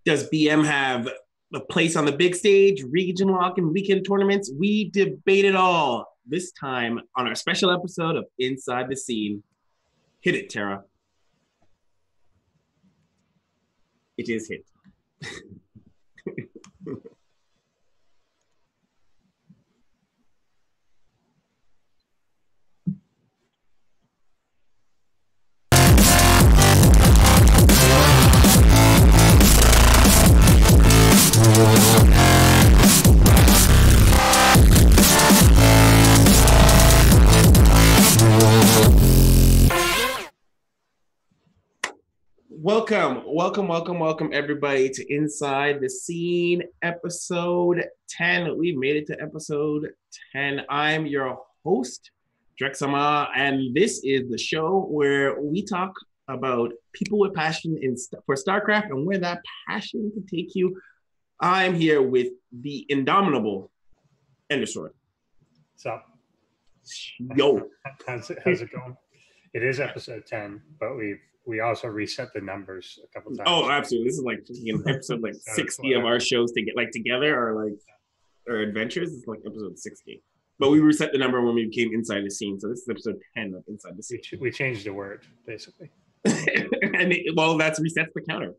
Does BM have a place on the big stage, region lock, and weekend tournaments? We debate it all this time on our special episode of Inside the Scene. Hit it, Tara. It is hit. Welcome, everybody, to Inside the Scene, episode 10. We've made it to episode 10. I'm your host, Drexama, and this is the show where we talk about people with passion for StarCraft and where that passion can take you. I'm here with the indomitable Endersword. What's up? Yo. How's it going? It is episode 10, but we also reset the numbers a couple times. Oh, absolutely. This is like episode like 60 of our shows to get like together or adventures. It's like episode 60. But we reset the number when we became Inside the Scene. So this is episode 10 of Inside the Scene. We changed the word, basically. And that resets the counter.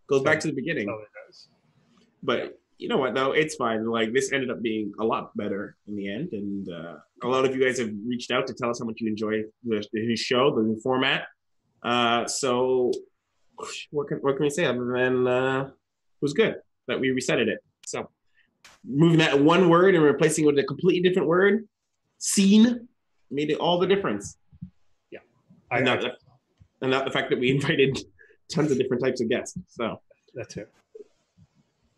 Goes back to the beginning. Oh, it does. But you know what, though? It's fine. Like, this ended up being a lot better in the end. And a lot of you guys have reached out to tell us how much you enjoy the new show, the new format. So what can we say other than it was good that we resetted it. So moving that one word and replacing it with a completely different word, scene, made it all the difference. Yeah. And not the fact that we invited tons of different types of guests. So that's it.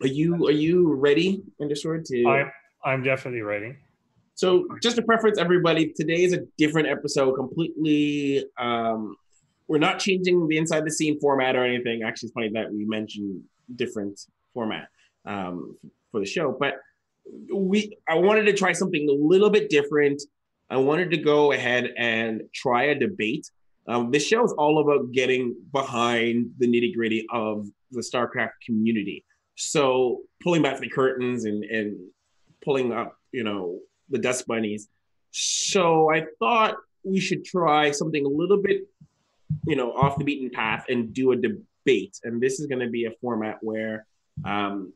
Are you ready, Endersword? I'm definitely ready. So just to preference everybody, today is a different episode completely. We're not changing the Inside the Scene format or anything. Actually, it's funny that we mentioned different format for the show. But I wanted to try something a little bit different. I wanted to go ahead and try a debate. This show is all about getting behind the nitty-gritty of the StarCraft community. So pulling back the curtains and pulling up, the dust bunnies. So I thought we should try something a little bit off the beaten path and do a debate. And this is going to be a format where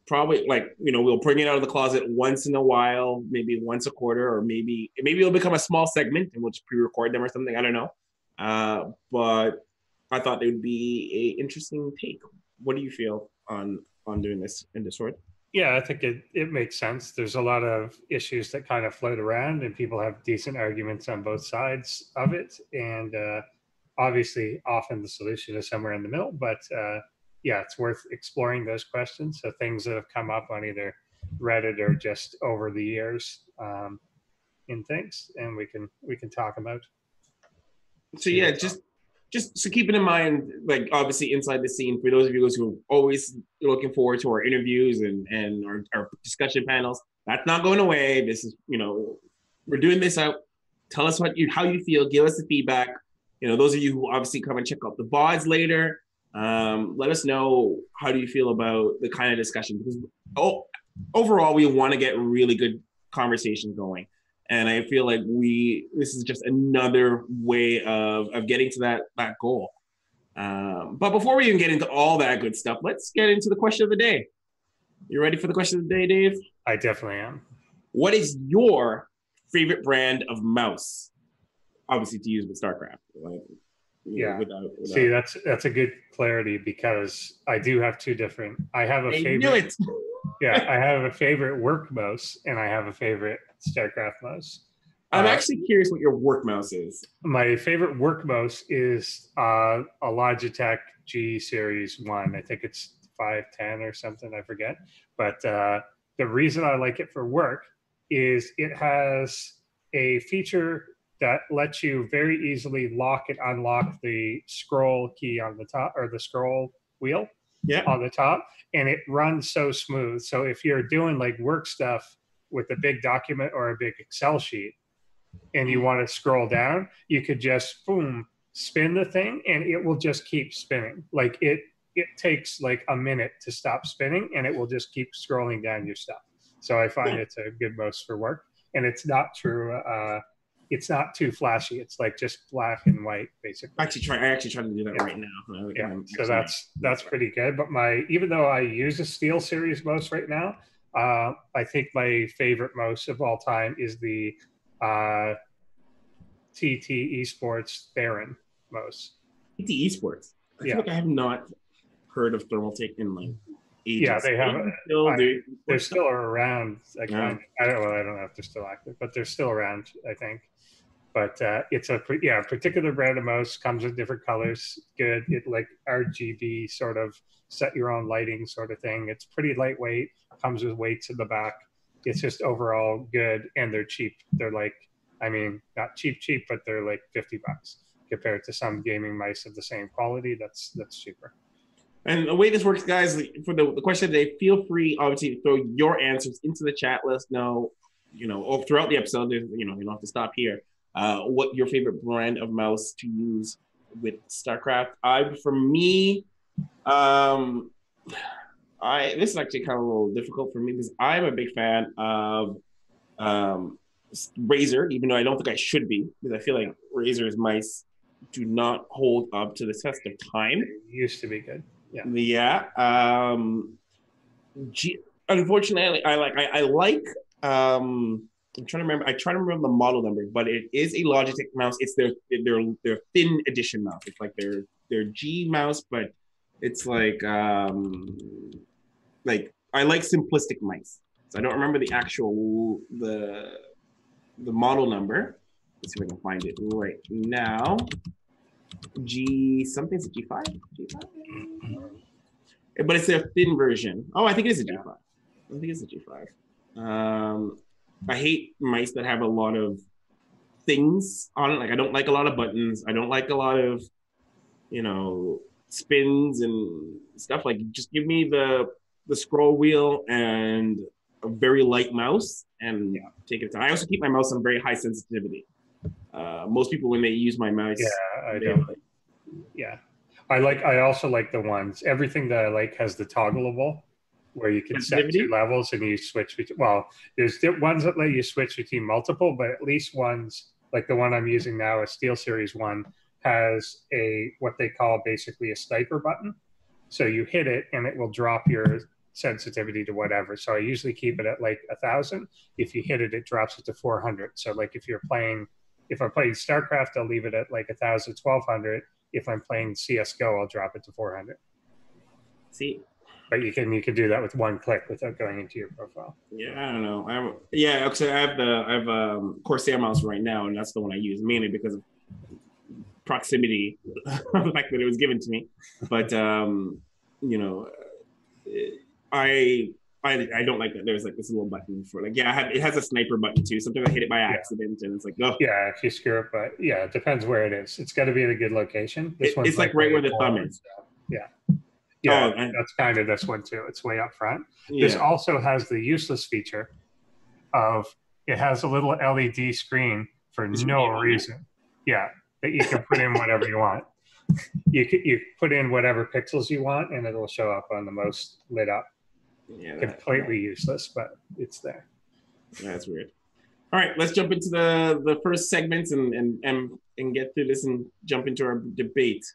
probably we'll bring it out of the closet once in a while, maybe once a quarter, or maybe it'll become a small segment and we'll just pre-record them or something. I don't know. But I thought it would be an interesting take. What do you feel on doing this in Discord? Yeah, I think it makes sense. There's a lot of issues that kind of float around and people have decent arguments on both sides of it. And obviously, often the solution is somewhere in the middle, but it's worth exploring those questions. So things that have come up on either Reddit or just over the years in things, and we can talk about. So yeah, just so keeping in mind, like obviously Inside the Scene, for those of you guys who are always looking forward to our interviews and our discussion panels, that's not going away. This is, we're doing this out. Tell us how you feel. Give us the feedback. Those of you who obviously come and check out the VODs later, let us know how do you feel about the kind of discussion, because overall we want to get really good conversations going. And I feel like this is just another way of getting to that goal. But before we even get into all that good stuff, let's get into the question of the day. You ready for the question of the day, Dave? I definitely am. What is your favorite brand of mouse? Obviously to use with StarCraft. Without. See, that's a good clarity, because I do have two different. I have a favorite. Knew it. Yeah, I have a favorite work mouse and I have a favorite StarCraft mouse. I'm actually curious what your work mouse is. My favorite work mouse is a Logitech G Series 1. I think it's 510 or something, I forget. But the reason I like it for work is it has a feature that lets you very easily lock and unlock the scroll key on the top, or the scroll wheel on the top, and it runs so smooth. So if you're doing like work stuff with a big document or a big Excel sheet and you want to scroll down, you could just spin the thing and it will just keep spinning. Like it it takes like a minute to stop spinning, and it will just keep scrolling down your stuff. So I find it's a good mouse for work, and it's not true. It's not too flashy. It's like just black and white, basically. I actually try to do that right now. Yeah, so that's pretty good. But even though I use a Steel Series mouse right now, I think my favorite mouse of all time is the TT Esports Baron mouse. TT Esports. I feel like I have not heard of Thermaltake in like ages. Yeah, they have. They're still around. I don't know if they're still active, but they're still around, I think. But it's a particular brand of mouse, comes with different colors. Good, it like RGB sort of set your own lighting sort of thing. It's pretty lightweight. Comes with weights in the back. It's just overall good, and they're cheap. They're like, I mean, not cheap, but they're like $50 compared to some gaming mice of the same quality. That's cheaper. And the way this works, guys, for the question today, feel free, obviously, to throw your answers into the chat. Let us know, or throughout the episode, you don't have to stop here, what your favorite brand of mouse to use with StarCraft. For me, this is actually kind of a little difficult for me because I'm a big fan of Razer, even though I don't think I should be, because I feel like Razer's mice do not hold up to the test of time. They used to be good. Yeah. Unfortunately, I like. I'm trying to remember. I try to remember the model number, but it is a Logitech mouse. It's their thin edition mouse. It's like their G mouse, but it's like I like simplistic mice. So I don't remember the actual the model number. Let's see if I can find it right now. G something's a G5? But it's a thin version. Oh, I think it is a G5. I think it's a G5. I hate mice that have a lot of things on it. Like I don't like a lot of buttons. I don't like a lot of, spins and stuff. Like just give me the scroll wheel and a very light mouse and take it down. I also keep my mouse on very high sensitivity. Most people, when they use my mouse, I also like the ones. Everything that I like has the toggleable, where you can set 2 levels and you switch between. Well, there's ones that let you switch between multiple, but at least ones like the one I'm using now, a Steel Series 1, has what they call basically a sniper button. So you hit it and it will drop your sensitivity to whatever. So I usually keep it at like 1,000. If you hit it, it drops it to 400. So like if I'm playing StarCraft, I'll leave it at like 1,000, 1,200. If I'm playing CS:GO, I'll drop it to 400. See, but you can do that with one click without going into your profile. Yeah, I don't know. I have Corsair mouse right now, and that's the one I use mainly because of proximity, the fact that it was given to me. But I don't like that. There's like this little button for it has a sniper button too. Sometimes I hit it by accident and it's like, oh. Yeah, if you screw it, but it depends where it is. It's got to be in a good location. It's like right where the thumb is. Yeah, that's kind of this one too. It's way up front. Yeah. This also has the useless feature of it has a little LED screen for no reason. Yeah, that you can put in whatever you want. You put in whatever pixels you want and it'll show up on the most lit up. Yeah, completely useless, but it's there. Yeah, that's weird. All right, let's jump into the first segments and get through this and jump into our debate.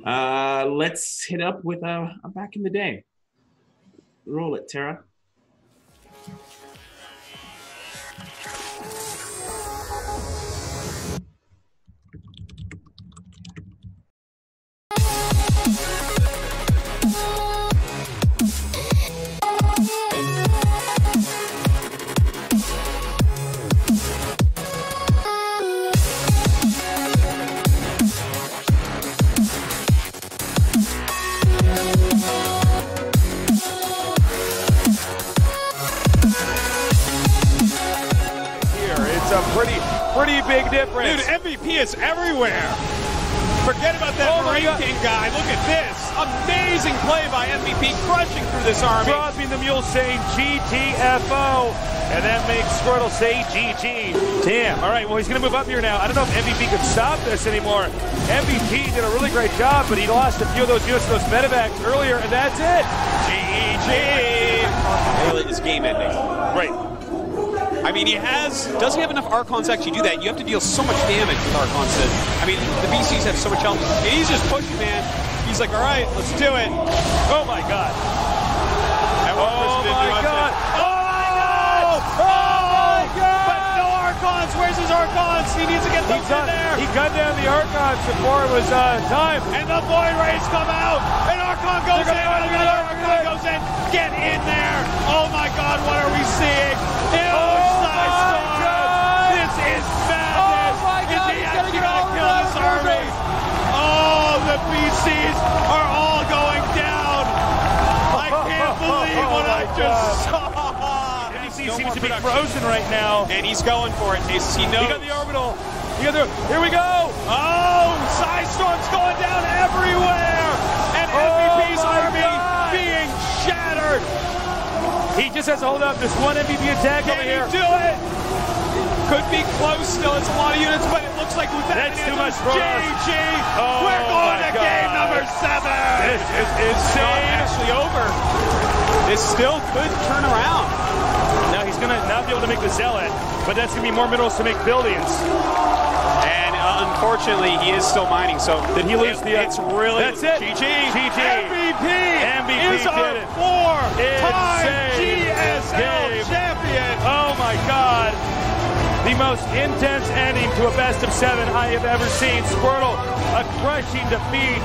Let's hit up with a back in the day. Roll it, Tara. Pretty big difference. Dude, MVP is everywhere. Forget about that Marine King guy. Look at this. Amazing play by MVP, crushing through this army. Crosby the Mule saying GTFO. and that makes Squirtle say GG. Damn. All right, well, he's going to move up here now. I don't know if MVP can stop this anymore. MVP did a really great job, but he lost a few of those units, those medevacs earlier, and that's it. GG. Is game ending. Right. I mean, does he have enough Archons to actually do that? You have to deal so much damage with Archons. I mean, the BCs have so much health. And he's just pushing, man. He's like, all right, let's do it. Oh, my God. Oh, my God. But no Archons. Where's his Archons? He needs to get those in there. He cut down the Archons before it was time. And the Void Rays come out. And Archon goes in. Another Archon goes in. Get in there. Oh, my God. What are we seeing? This is madness. Oh, my God. Is he actually going to kill this army? Oh, the BCs are all going down. I can't believe what I just saw. He seems to be frozen right now. And he's going for it, Tasis. He knows. He got the orbital. Here we go. Oh, Psystorm's going down everywhere. And MVP's army being shattered. He just has to hold up this one MVP attack over here. Can he do it? Could be close still. It's a lot of units, but it looks like with that That's too much for us. GG. Oh, we're going to God. game number 7. This is insane. Not actually over. This still could turn around. Now he's going to not be able to make the Zealot, but that's going to be more minerals to make buildings. And unfortunately, he is still mining. So Did he lose the? It's really That's it. GG. GG. MVP is did our it. 4-time Insane GSL game. champion. Oh my God. The most intense ending to a best of 7 I have ever seen. Squirtle, a crushing defeat.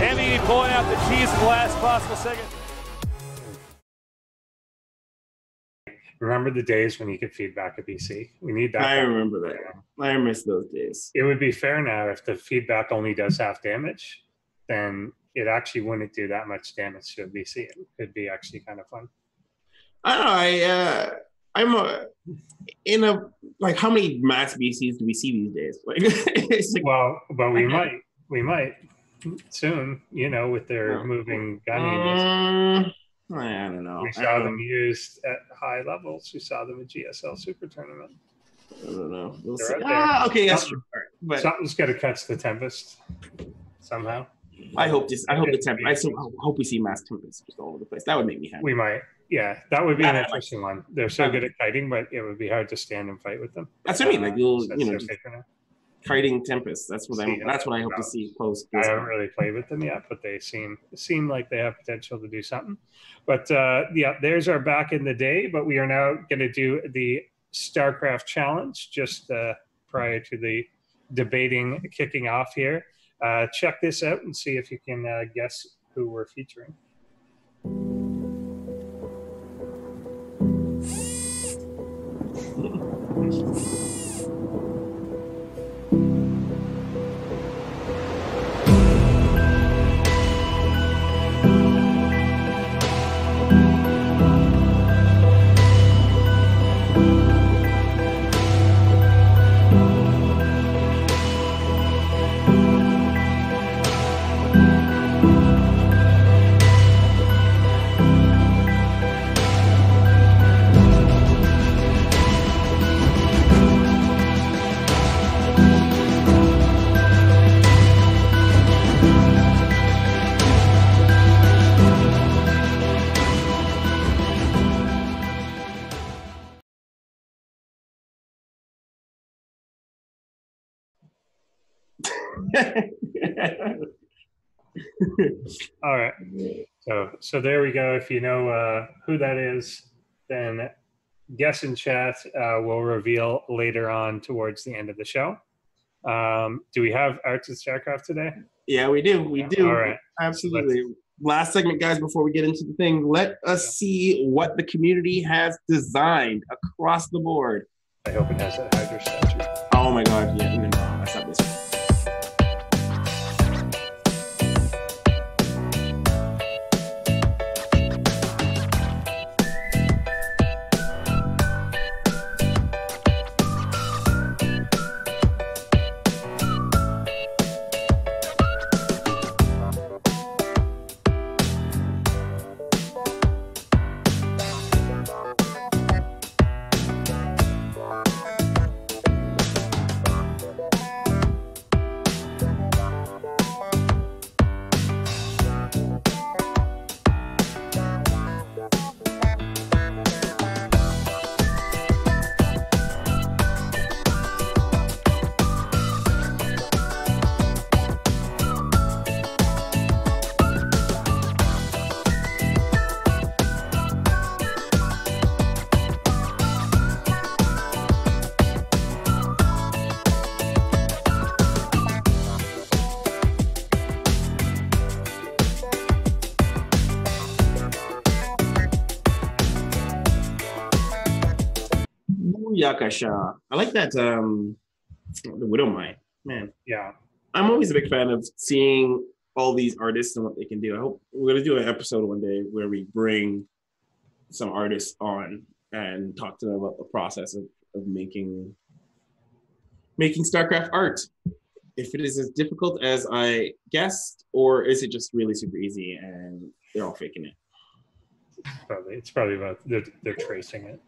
MVP pulling out the cheese in the last possible second. Remember the days when you could feedback a BC? We need that. I remember that. I miss those days. It would be fair now if the feedback only does half damage, then it actually wouldn't do that much damage to a BC. It could be actually kind of fun. I don't know. I'm in a like. How many mass BCs do we see these days? Like, it's like, Well, but we might soon. You know, with their moving gun units. I don't know. We saw them used at high levels. We saw them at GSL Super Tournament. I don't know. We'll They're see. out there. Okay, that's true. All right. But Something's got to catch the Tempest somehow. I hope we see mass Tempest just all over the place. That would make me happy. We might. Yeah, that would be an interesting one. They're so good at kiting, but it would be hard to stand and fight with them. That's what I mean. Like That's just their paper now. kiting Tempest. That's what I hope to see close. I haven't really played with them yet, but they seem like they have potential to do something. But yeah, there's our back in the day. But we are now going to do the StarCraft challenge just prior to the debating kicking off here. Check this out and see if you can guess who we're featuring. All right. So there we go. If you know who that is, then guess in chat. We'll reveal later on towards the end of the show. Do we have Arts of StarCraft today? Yeah, we do. We do. All right. Absolutely. Last segment, guys, before we get into the thing, let us see what the community has designed across the board. I hope it has that Hydra statue. Oh my God. Yeah, no, that's not this one. Yakasha. I like that. The Widow Mine, man. Yeah. I'm always a big fan of seeing all these artists and what they can do. I hope we're gonna do an episode one day where we bring some artists on and talk to them about the process of making StarCraft art. If it is as difficult as I guessed, or is it just really super easy and they're all faking it? It's probably about they're tracing it.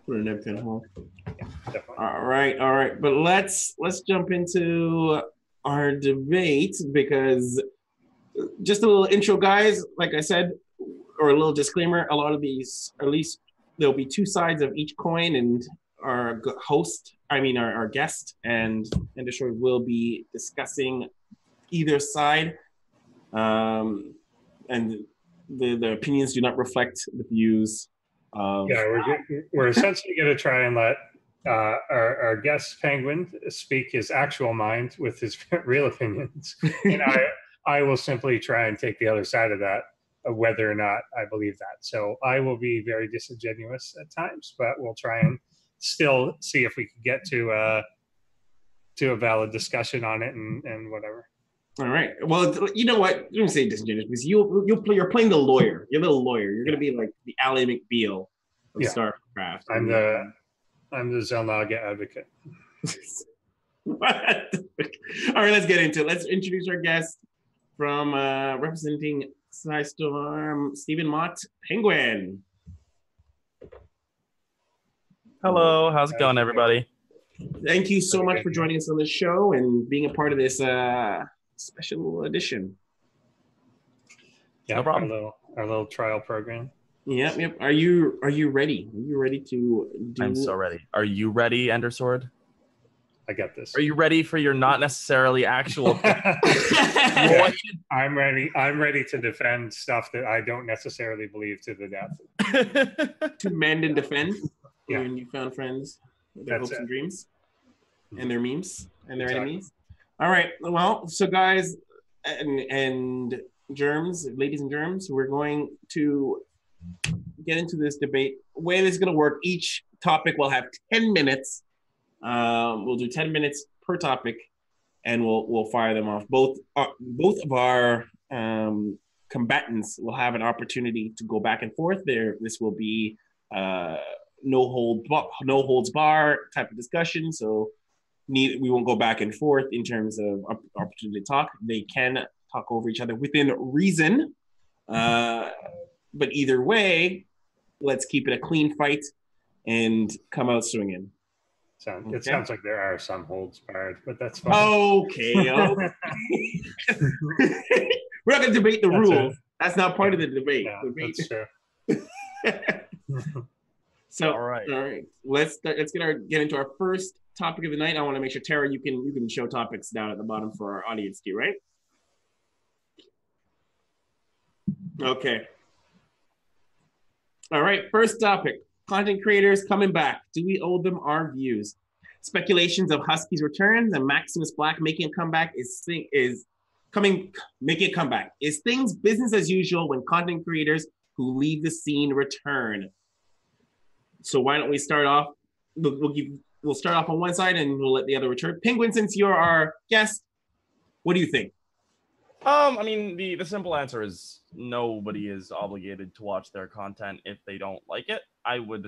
For an Neptune hole. Yeah, definitely. All right. But let's jump into our debate, because just a little intro, guys. Like I said, or a little disclaimer, a lot of these, at least there'll be two sides of each coin, and our guest and Destroy will be discussing either side. And the opinions do not reflect the views of... Yeah, we're essentially going to try and let our guest Penguin speak his actual mind with his real opinions, and I will simply try and take the other side of that, of whether or not I believe that. So I will be very disingenuous at times, but we'll try and still see if we can get to a valid discussion on it and whatever. All right. Well, you know what? Let me say disingenuous, because you're playing the lawyer. You're the lawyer. You're going to be like the Ally McBeal of StarCraft. I'm the Zelnaga advocate. What? All right, let's get into it. Let's introduce our guest from representing Storm, Stephen Mott, Penguin. Hello, how's it going, everybody? Thank you so much for joining us on the show and being a part of this special edition. Yeah, no problem. Our little trial program. Yep. Are you ready? Are you ready to do... I'm so ready. Are you ready, Endersword? I got this. Are you ready for your not necessarily actual... Yeah, I'm ready. I'm ready to defend stuff that I don't necessarily believe to the death. To mend and defend your newfound friends, their That's hopes and it. dreams, and their memes, and their Exactly. enemies. All right. Well, so guys and germs, ladies and germs, we're going to get into this debate. The way this is going to work, each topic will have 10 minutes. We'll do 10 minutes per topic, and we'll fire them off. Both of our combatants will have an opportunity to go back and forth. This will be no holds bar type of discussion. So we won't go back and forth in terms of opportunity to talk. They can talk over each other within reason. But either way, let's keep it a clean fight and come out swinging. It sounds like there are some holds barred, but that's fine. Okay. We're not going to debate the rules. That's not part of the debate. That's true. So, all right. Let's get into our first topic of the night. I want to make sure, Tara, you can show topics down at the bottom for our audience too, right? Okay. All right. First topic: content creators coming back. Do we owe them our views? Speculations of Husky's returns and Maximus Black making a comeback making a comeback. Is things business as usual when content creators who leave the scene return? So why don't we start off? We'll start off on one side and we'll let the other return. Penguin, since you're our guest, what do you think? I mean, the simple answer is nobody is obligated to watch their content if they don't like it. I would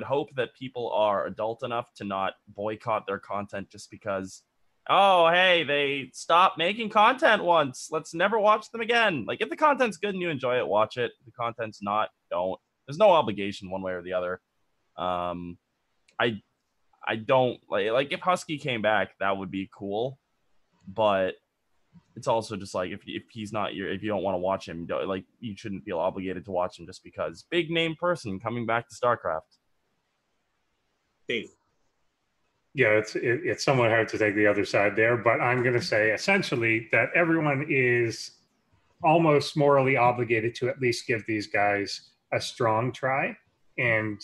hope that people are adult enough to not boycott their content just because, oh, hey, they stopped making content once. Let's never watch them again. Like, if the content's good and you enjoy it, watch it. If the content's not, don't. There's no obligation one way or the other. I don't like if Husky came back, that would be cool, but it's also just like if he's not if you don't want to watch him, like you shouldn't feel obligated to watch him just because big name person coming back to StarCraft. Dave. Yeah, it's somewhat hard to take the other side there, but I'm going to say essentially that everyone is almost morally obligated to at least give these guys a strong try and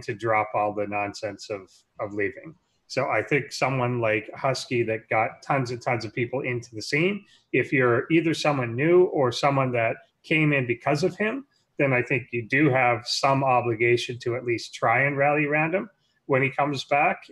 to drop all the nonsense of leaving. So I think someone like Husky that got tons and tons of people into the scene, if you're either someone new or someone that came in because of him, then I think you do have some obligation to at least try and rally around him when he comes back.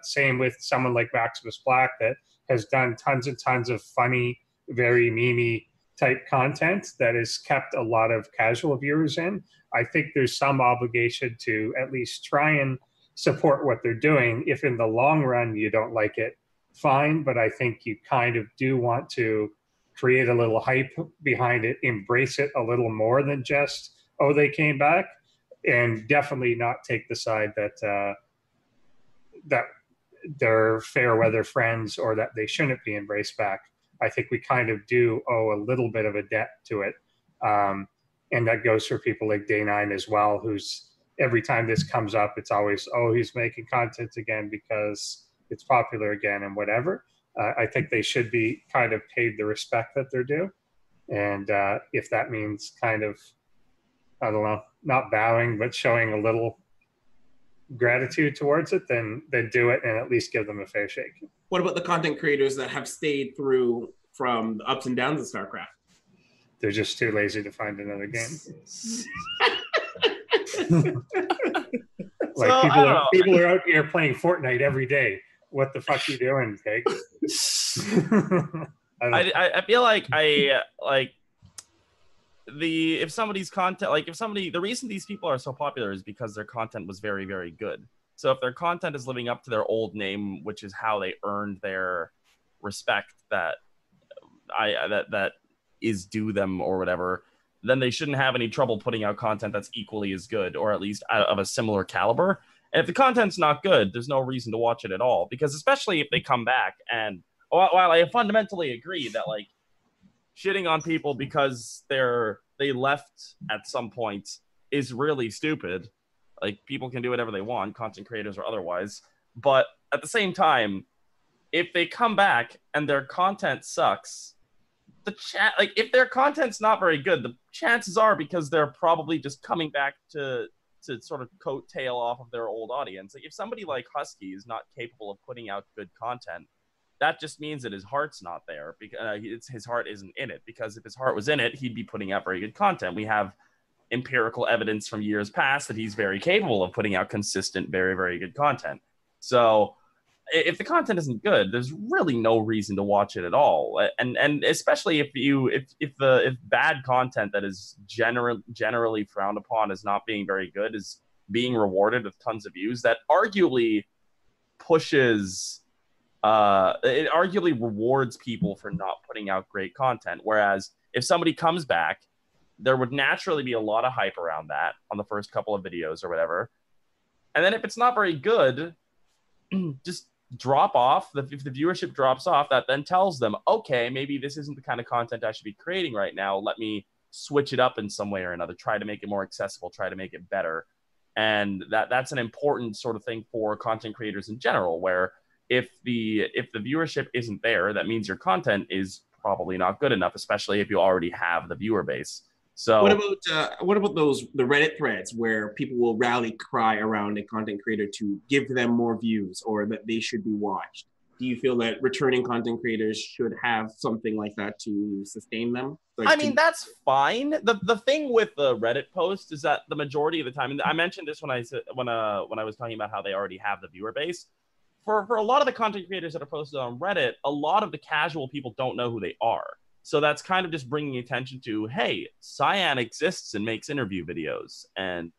Same with someone like Maximus Black that has done tons and tons of funny, very memey type content that has kept a lot of casual viewers in. I think there's some obligation to at least try and support what they're doing. If in the long run you don't like it, fine, but I think you kind of do want to create a little hype behind it, embrace it a little more than just, oh, they came back, and definitely not take the side that that they're fair weather friends or that they shouldn't be embraced back. I think we kind of do owe a little bit of a debt to it. And that goes for people like Day9 as well, who's every time this comes up, it's always, oh, he's making content again because it's popular again and whatever. I think they should be kind of paid the respect that they're due. And if that means kind of, I don't know, not bowing, but showing a little gratitude towards it, then do it and at least give them a fair shake. What about the content creators that have stayed through from the ups and downs of StarCraft? They're just too lazy to find another game. Like people are out here playing Fortnite every day. What the fuck are you doing, Peg? I feel like if somebody's content, like if somebody, the reason these people are so popular is because their content was very, very good. So if their content is living up to their old name, which is how they earned their respect that is due them or whatever, then they shouldn't have any trouble putting out content that's equally as good or at least of a similar caliber. And if the content's not good, there's no reason to watch it at all, because especially if they come back and while I fundamentally agree that like shitting on people because they left at some point is really stupid. Like people can do whatever they want, content creators or otherwise. But at the same time, if they come back and their content sucks, if their content's not very good, the chances are because they're probably just coming back to sort of coattail off of their old audience. Like if somebody like Husky is not capable of putting out good content, that just means that his heart's not there, because his heart isn't in it. Because if his heart was in it, he'd be putting out very good content. We have empirical evidence from years past that he's very capable of putting out consistent, very, very good content. So if the content isn't good, there's really no reason to watch it at all. And especially if bad content that is generally frowned upon as not being very good is being rewarded with tons of views, that arguably pushes it arguably rewards people for not putting out great content. Whereas if somebody comes back, there would naturally be a lot of hype around that on the first couple of videos or whatever. And then if it's not very good, just drop off. If the viewership drops off, that then tells them, okay, maybe this isn't the kind of content I should be creating right now. Let me switch it up in some way or another, try to make it more accessible, try to make it better. And that's an important sort of thing for content creators in general, where if the viewership isn't there, that means your content is probably not good enough, especially if you already have the viewer base. So what about the Reddit threads where people will rally cry around a content creator to give them more views or that they should be watched? Do you feel that returning content creators should have something like that to sustain them? I mean, that's fine. The thing with the Reddit post is that the majority of the time, and I mentioned this when I was talking about how they already have the viewer base. For a lot of the content creators that are posted on Reddit, a lot of the casual people don't know who they are. So that's kind of just bringing attention to, hey, Cyan exists and makes interview videos. And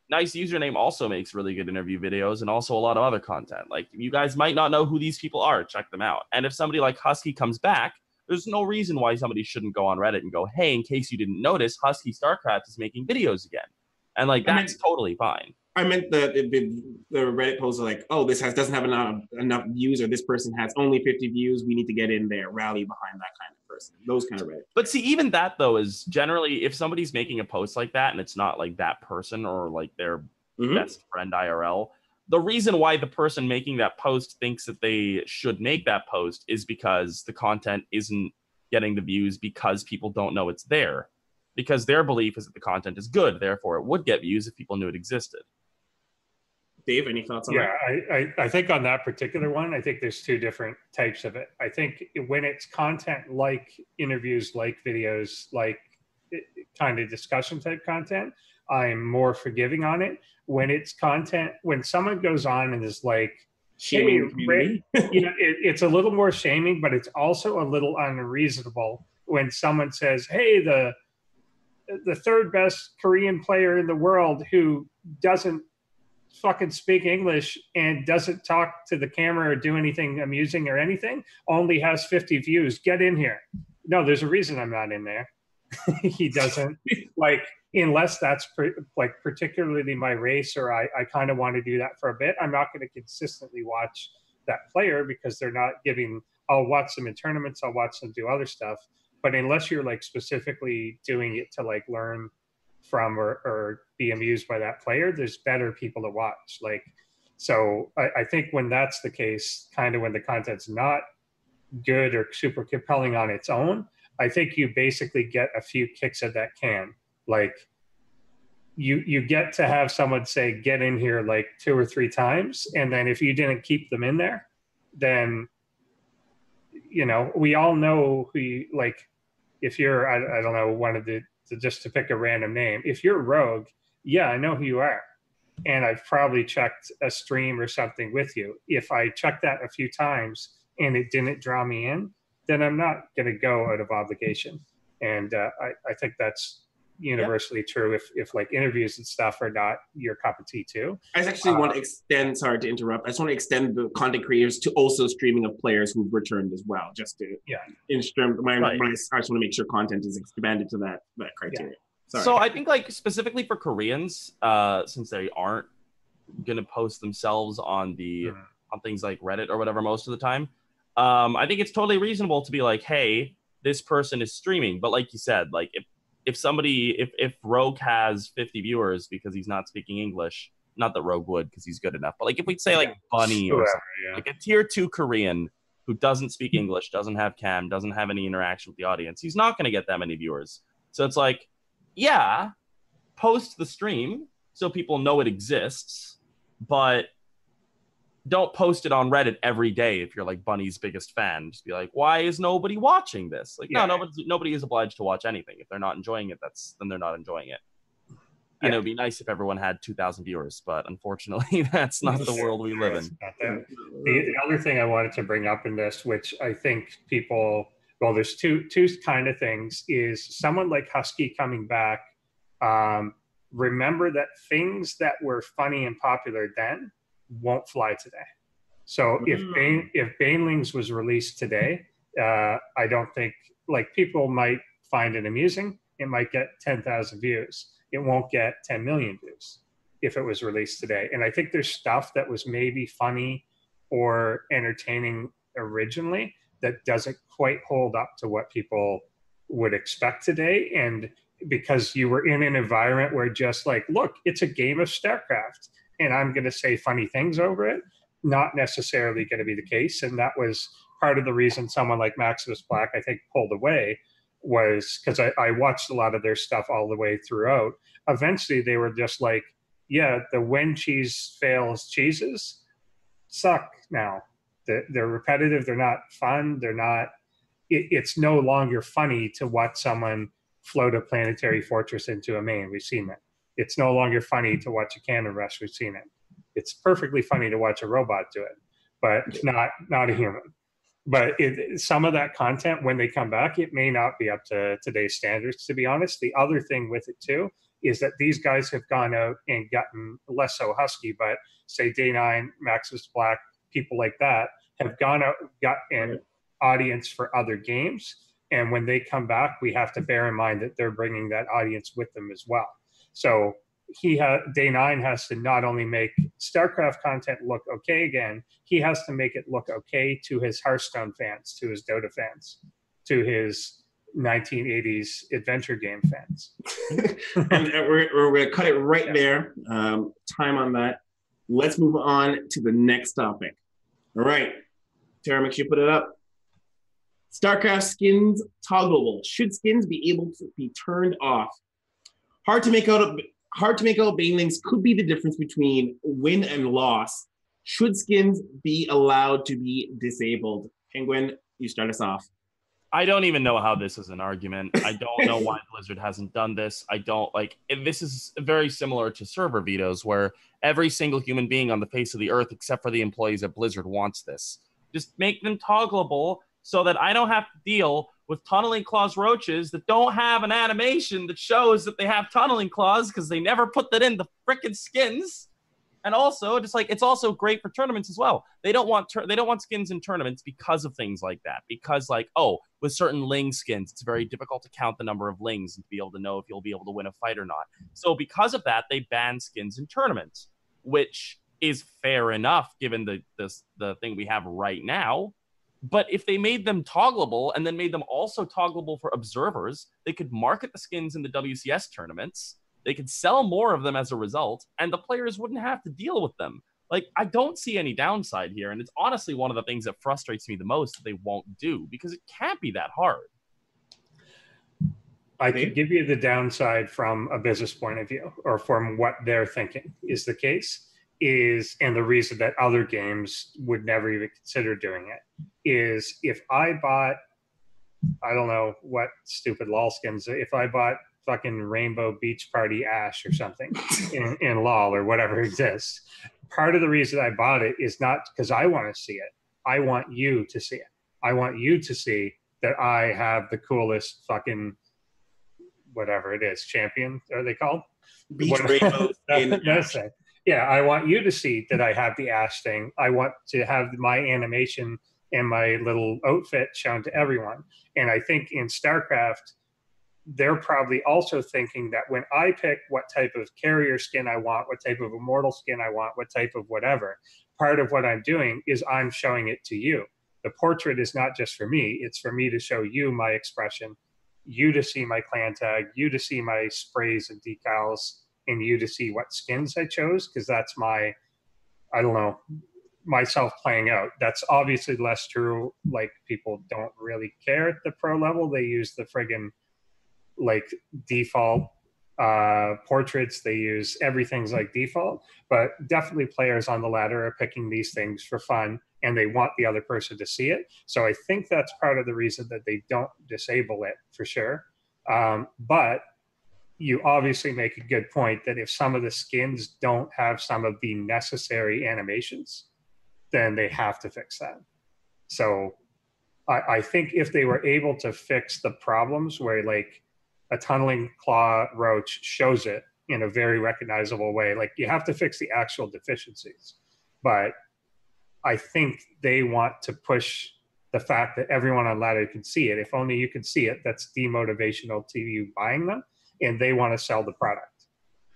Nice Username also makes really good interview videos and also a lot of other content. Like, you guys might not know who these people are. Check them out. And if somebody like Husky comes back, there's no reason why somebody shouldn't go on Reddit and go, hey, in case you didn't notice, Husky StarCraft is making videos again. And, like, that's totally fine. I meant the Reddit posts are like, oh, this doesn't have enough views, or this person has only 50 views. We need to get in there, rally behind that kind of person. Those kind of Reddit. But see, even that though is generally, if somebody's making a post like that and it's not like that person or like their best friend IRL, the reason why the person making that post thinks that they should make that post is because the content isn't getting the views because people don't know it's there. Because their belief is that the content is good, therefore it would get views if people knew it existed. Dave, any thoughts on that? Yeah, I think on that particular one, I think there's two different types of it. I think when it's content like interviews, like videos, like kind of discussion type content, I'm more forgiving on it. When it's content, when someone goes on and is like, Shaming hey, the community. It's a little more shaming, but it's also a little unreasonable when someone says, hey, the third best Korean player in the world who doesn't fucking speak English and doesn't talk to the camera or do anything amusing or anything, only has 50 views. Get in here. No, there's a reason I'm not in there. He doesn't like, unless that's particularly my race, or I kind of want to do that for a bit. I'm not going to consistently watch that player because they're not giving. I'll watch them in tournaments. I'll watch them do other stuff. But unless you're like specifically doing it to like learn from or be amused by that player, there's better people to watch. Like, so I think when that's the case, kind of when the content's not good or super compelling on its own, I think you basically get a few kicks at that can. Like, you get to have someone say, get in here like 2 or 3 times. And then if you didn't keep them in there, then, you know, we all know who you, like, if you're, I don't know, one of the, just to pick a random name, if you're Rogue, yeah, I know who you are. And I've probably checked a stream or something with you. If I checked that a few times and it didn't draw me in, then I'm not going to go out of obligation. And I think that's universally true if like interviews and stuff are not your cup of tea too. I actually want to extend, sorry to interrupt, I just want to extend the content creators to also streaming of players who've returned as well, just to I just want to make sure content is expanded to that criteria. Sorry. So I think like specifically for Koreans, since they aren't going to post themselves on on things like Reddit or whatever most of the time, I think it's totally reasonable to be like, hey, this person is streaming. But like you said, like if Rogue has 50 viewers because he's not speaking English, not that Rogue would because he's good enough, but like if we'd say like Bunny or something, like a tier 2 Korean who doesn't speak English, doesn't have cam, doesn't have any interaction with the audience, he's not going to get that many viewers. So it's like, yeah, post the stream so people know it exists, but don't post it on Reddit every day if you're like Bunny's biggest fan. Just be like, why is nobody watching this? Like, no, nobody is obliged to watch anything. If they're not enjoying it, then they're not enjoying it. And it would be nice if everyone had 2,000 viewers, but unfortunately, that's not the world we live in. The other thing I wanted to bring up in this, which I think people, well, there's two kind of things, is someone like Husky coming back. Remember that things that were funny and popular then won't fly today. So if Banelings was released today, I don't think, like, people might find it amusing. It might get 10,000 views. It won't get 10 million views if it was released today. And I think there's stuff that was maybe funny or entertaining originally that doesn't quite hold up to what people would expect today. And because you were in an environment where just like, look, it's a game of StarCraft, and I'm going to say funny things over it, not necessarily going to be the case. And that was part of the reason someone like Maximus Black, I think, pulled away, was because I watched a lot of their stuff all the way throughout. Eventually, they were just like, yeah, the when cheese fails cheeses suck now. They're repetitive. They're not fun. They're not, it's no longer funny to watch someone float a planetary fortress into a main. We've seen that. It's no longer funny to watch a cannon rush. We've seen it. It's perfectly funny to watch a robot do it, but not a human. But some of that content, when they come back, it may not be up to today's standards, to be honest. The other thing with it, too, is that these guys have gone out and gotten, less so Husky, but say Day9, Maximus Black, people like that, have gone out, got an audience for other games. And when they come back, we have to bear in mind that they're bringing that audience with them as well. So Day9 has to not only make StarCraft content look okay again, he has to make it look okay to his Hearthstone fans, to his Dota fans, to his 1980s adventure game fans. And we're going to cut it right there. Time on that. Let's move on to the next topic. All right. Tara, make sure you put it up. StarCraft skins toggleable. Should skins be able to be turned off? Hard to make out Banelings could be the difference between win and loss. Should skins be allowed to be disabled? Penguin, you start us off. I don't even know how this is an argument. I don't know why Blizzard hasn't done this. I don't like this is very similar to server vetoes where every single human being on the face of the earth, except for the employees at Blizzard, wants this. Just make them toggleable so that I don't have to deal with tunneling claws roaches that don't have an animation that shows that they have tunneling claws because they never put that in the frickin' skins. And also, just like it's also great for tournaments as well. They don't want skins in tournaments because of things like that. Because like, oh, with certain Ling skins, it's very difficult to count the number of Lings and to be able to know if you'll be able to win a fight or not. So because of that, they ban skins in tournaments, which is fair enough given the thing we have right now. But if they made them toggleable and then made them also toggleable for observers, they could market the skins in the WCS tournaments. They could sell more of them as a result, and the players wouldn't have to deal with them. Like, I don't see any downside here, and it's honestly one of the things that frustrates me the most that they won't do, because it can't be that hard. I could give you the downside from a business point of view, or from what they're thinking is the case, and the reason that other games would never even consider doing it, is if I bought, I don't know what stupid LOL skins, if I bought fucking Rainbow Beach Party Ash or something in LOL or whatever exists. Part of the reason I bought it is not because I want to see it. I want you to see it. I want you to see that I have the coolest fucking whatever it is. Champion, are they called? Beach Rainbow. Yeah, I want you to see that I have the Ash thing. I want to have my animation and my little outfit shown to everyone. And I think in StarCraft, they're probably also thinking that when I pick what type of carrier skin I want, what type of immortal skin I want, what type of whatever, part of what I'm doing is I'm showing it to you. The portrait is not just for me. It's for me to show you my expression, you to see my clan tag, you to see my sprays and decals, and you to see what skins I chose, because that's my, I don't know, myself playing out. That's obviously less true. Like, people don't really care at the pro level. They use the friggin' like default portraits. They use everything's like default, but definitely players on the ladder are picking these things for fun and they want the other person to see it. So I think that's part of the reason that they don't disable it for sure. But you obviously make a good point that if some of the skins don't have some of the necessary animations, then they have to fix that. So I think if they were able to fix the problems where like a tunneling claw roach shows it in a very recognizable way, like you have to fix the actual deficiencies. But I think they want to push the fact that everyone on ladder can see it. If only you can see it, that's demotivational to you buying them, and they want to sell the product.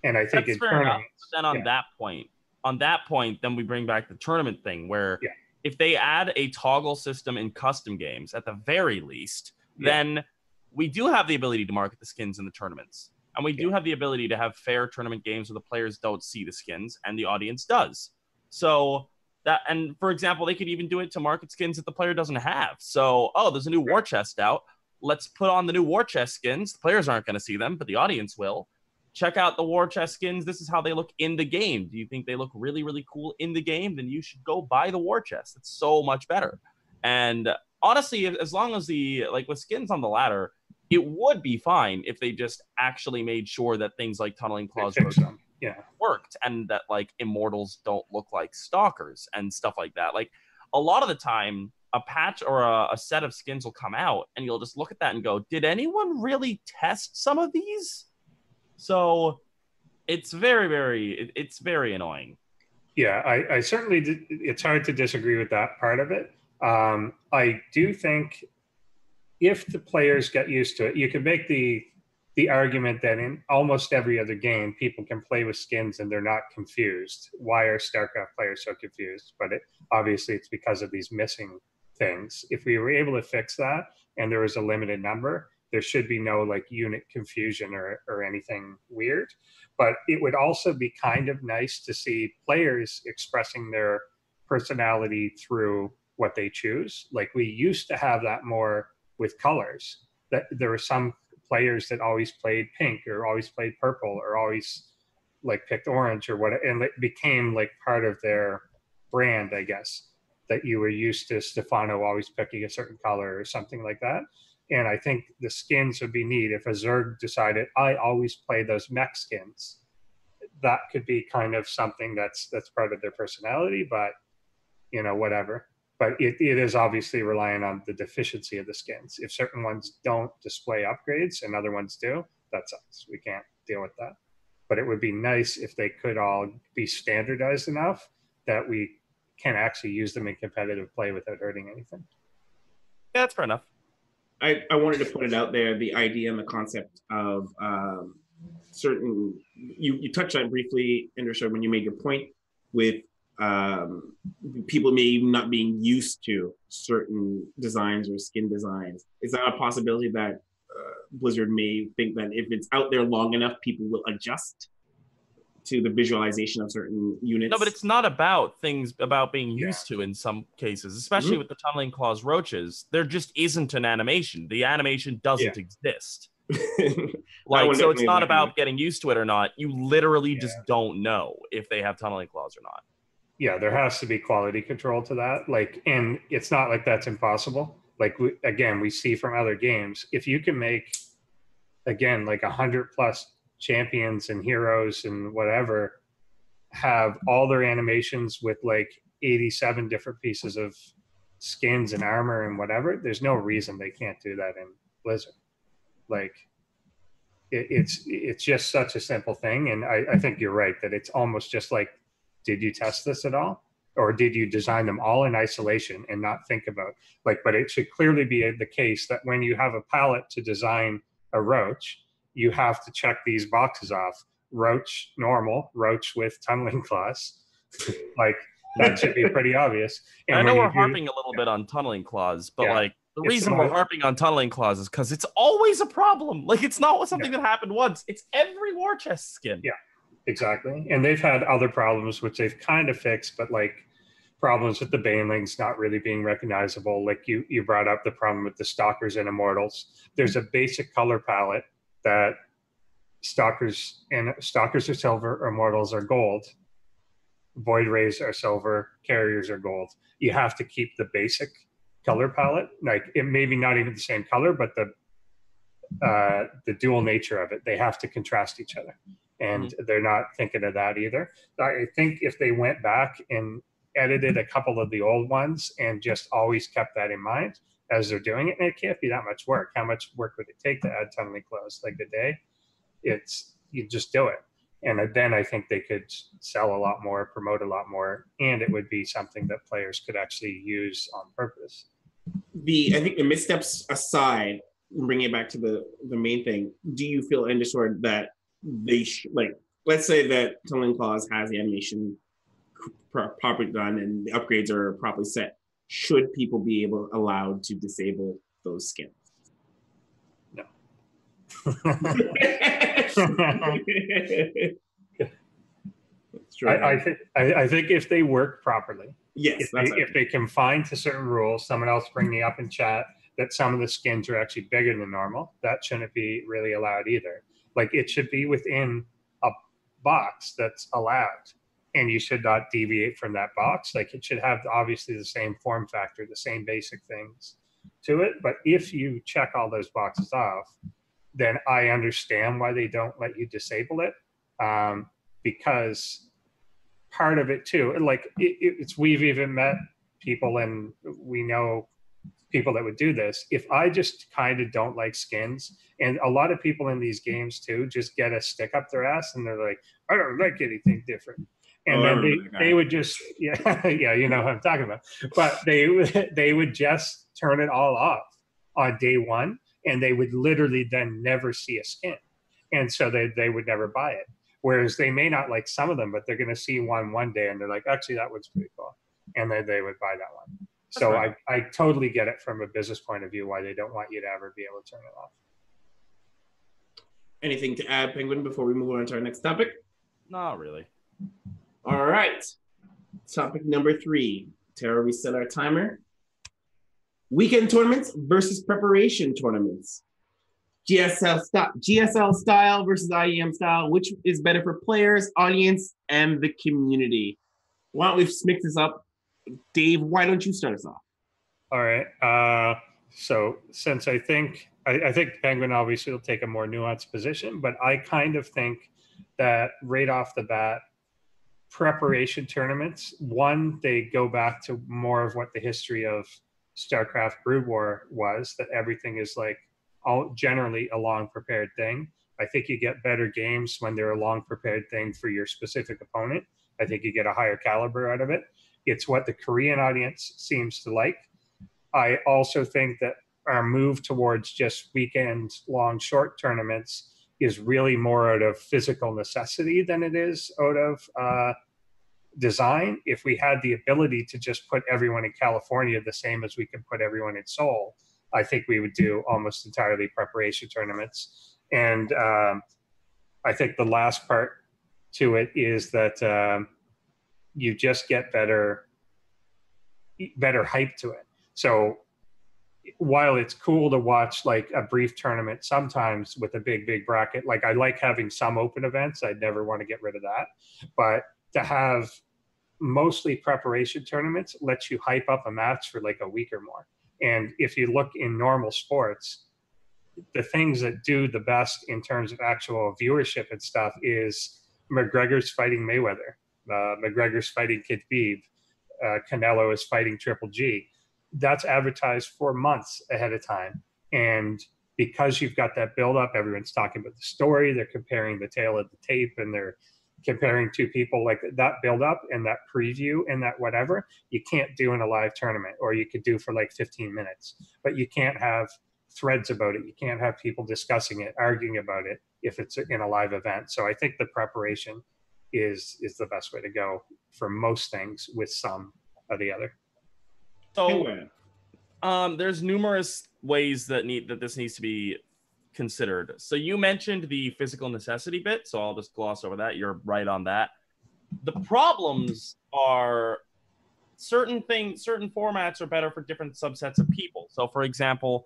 And I think that's fair enough. But then on that point, then we bring back the tournament thing where if they add a toggle system in custom games at the very least, then we do have the ability to market the skins in the tournaments. And we do have the ability to have fair tournament games where the players don't see the skins and the audience does. So that, and for example, they could even do it to market skins that the player doesn't have. So, oh, there's a new war chest out. Let's put on the new war chest skins. The players aren't going to see them, but the audience will. Check out the war chest skins. This is how they look in the game. Do you think they look really, really cool in the game? Then you should go buy the war chest. It's so much better. And honestly, as long as like with skins on the ladder, it would be fine if they just actually made sure that things like tunneling claws worked and that like immortals don't look like stalkers and stuff like that. Like a lot of the time, a patch or a set of skins will come out and you'll just look at that and go, did anyone really test some of these? So it's it's very annoying. Yeah, I certainly did. It's hard to disagree with that part of it. I do think if the players get used to it, you can make the argument that in almost every other game, people can play with skins and they're not confused. Why are StarCraft players so confused? But obviously it's because of these missing things. If we were able to fix that and there was a limited number, there should be no like unit confusion or anything weird. But it would also be kind of nice to see players expressing their personality through what they choose. Like we used to have that more with colors, that there were some players that always played pink or always played purple or always like picked orange or whatever, and it became like part of their brand, I guess. that you were used to Stefano always picking a certain color or something like that. And I think the skins would be neat if a Zerg decided, I always play those mech skins. That could be kind of something that's part of their personality, but whatever. But it is obviously relying on the deficiency of the skins. If certain ones don't display upgrades and other ones do, that sucks. We can't deal with that. But it would be nice if they could all be standardized enough that we can actually use them in competitive play without hurting anything. Yeah, that's fair enough. I wanted to put it out there, the idea and the concept of certain, you touched on it briefly, Anderson, when you made your point with people maybe not being used to certain designs or skin designs. Is that a possibility that Blizzard may think that if it's out there long enough, people will adjust to the visualization of certain units? No, but it's not about things about being used to in some cases, especially with the tunneling claws roaches. There just isn't an animation. The animation doesn't exist. So it's not about getting used to it or not. You literally just don't know if they have tunneling claws or not. Yeah, there has to be quality control to that. And it's not like that's impossible. We see from other games, if you can make, again, 100 plus champions and heroes and whatever have all their animations with 87 different pieces of skins and armor and whatever, there's no reason they can't do that in Blizzard. It's just such a simple thing. And I think you're right that it's almost just did you test this at all? Or did you design them all in isolation and not think about but it should clearly be the case that when you have a palette to design a roach, you have to check these boxes off. Roach normal, roach with tunneling claws. That should be pretty obvious. And I know we're harping a little bit on tunneling claws, but the reason we're harping on tunneling claws is because it's always a problem. It's not something that happened once. It's every war chest skin. Yeah, exactly. And they've had other problems, which they've kind of fixed, but problems with the banelings not really being recognizable. You brought up the problem with the stalkers and immortals. There's a basic color palette that stalkers are silver, immortals are gold, void rays are silver, carriers are gold. You have to keep the basic color palette. It may be not even the same color, but the dual nature of it, they have to contrast each other. And they're not thinking of that either. I think if they went back and edited a couple of the old ones and just always kept that in mind as they're doing it, and it can't be that much work. How much work would it take to add tunneling claws? A day? You just do it. And then I think they could sell a lot more, promote a lot more, and it would be something that players could actually use on purpose. I think the missteps aside, bringing it back to the main thing, do you feel, Endisword, that they let's say that tunneling claws has the animation properly done and the upgrades are properly set, should people be allowed to disable those skins? No. I think if they work properly, if they confine to certain rules, someone else bring me up in chat that some of the skins are actually bigger than normal, that shouldn't be really allowed either. It should be within a box that's allowed, and you should not deviate from that box. It should have obviously the same form factor, the same basic things to it. But if you check all those boxes off, then I understand why they don't let you disable it, because part of it too, we've even met people and we know people that would do this. If I just kind of don't like skins, and a lot of people in these games too just get a stick up their ass and they're like, I don't like anything different. And then they would just, you know what I'm talking about. But they would just turn it all off on day one, and they would literally then never see a skin. And so they would never buy it. Whereas they may not like some of them, but they're going to see one day and they're like, actually, that one's pretty cool. And then they would buy that one. So I totally get it from a business point of view why they don't want you to ever be able to turn it off. Anything to add, Penguin, before we move on to our next topic? Not really. All right. Topic number 3. Tara, reset our timer. Weekend tournaments versus preparation tournaments. GSL style versus IEM style. Which is better for players, audience, and the community? Why don't we mix this up Dave, why don't you start us off? All right. So since I think Penguin obviously will take a more nuanced position, but I kind of think that right off the bat, preparation tournaments, one, they go back to more of what the history of StarCraft Brood War was, that everything is like all generally a long prepared thing. I think you get better games when they're a long prepared thing for your specific opponent. I think you get a higher caliber out of it. It's what the Korean audience seems to like. I also think that our move towards just weekend long short tournaments is really more out of physical necessity than it is out of design. If we had the ability to just put everyone in California the same as we could put everyone in Seoul, I think we would do almost entirely preparation tournaments. And I think the last part to it is that you just get better hype to it. So while it's cool to watch like a brief tournament sometimes with a big bracket, like I like having some open events, I'd never want to get rid of that. But to have mostly preparation tournaments lets you hype up a match for like a week or more. And if you look in normal sports, the things that do the best in terms of actual viewership and stuff is McGregor's fighting Mayweather, McGregor's fighting Khabib, Canelo is fighting Triple G. That's advertised for months ahead of time. And because you've got that build up, everyone's talking about the story, they're comparing the tail of the tape, and they're comparing two people, like that build up and that preview and that whatever, you can't do in a live tournament, or you could do for like 15 minutes, but you can't have threads about it. You can't have people discussing it, arguing about it if it's in a live event. So I think the preparation is the best way to go for most things, with some of the other. So there's numerous ways that this needs to be considered. So you mentioned the physical necessity bit, so I'll just gloss over that. You're right on that. The problems are certain formats are better for different subsets of people. So for example,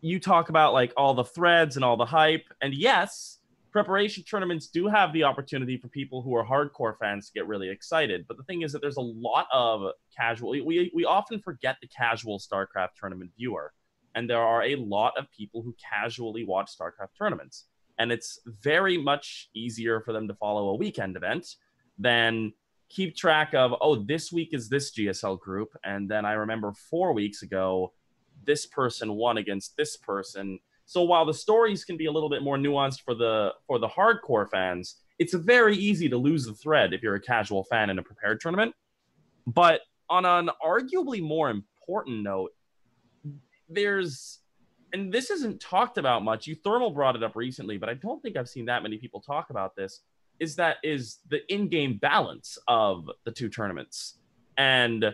you talk about like all the threads and all the hype, and yes, preparation tournaments do have the opportunity for people who are hardcore fans to get really excited. But the thing is that there's a lot of casual, we often forget the casual StarCraft tournament viewer. And there are a lot of people who casually watch StarCraft tournaments. And it's very much easier for them to follow a weekend event than keep track of, oh, this week is this GSL group. And then I remember 4 weeks ago, this person won against this person. So while the stories can be a little bit more nuanced for the hardcore fans, it's very easy to lose the thread if you're a casual fan in a prepared tournament. But on an arguably more important note, and this isn't talked about much. Thermal brought it up recently, but I don't think I've seen that many people talk about this, is the in-game balance of the two tournaments. And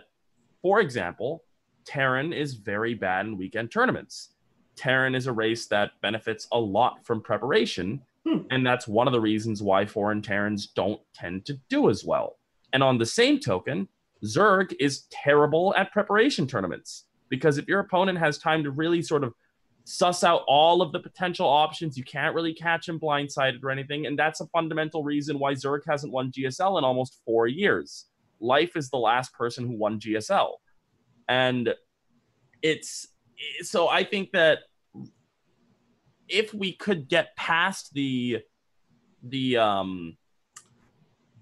for example, Terran is very bad in weekend tournaments. Terran is a race that benefits a lot from preparation, and that's one of the reasons why foreign Terrans don't tend to do as well. And on the same token, Zerg is terrible at preparation tournaments, because if your opponent has time to really sort of suss out all of the potential options, you can't really catch him blindsided or anything, and that's a fundamental reason why Zerg hasn't won GSL in almost 4 years. Life is the last person who won GSL. And so I think that if we could get past the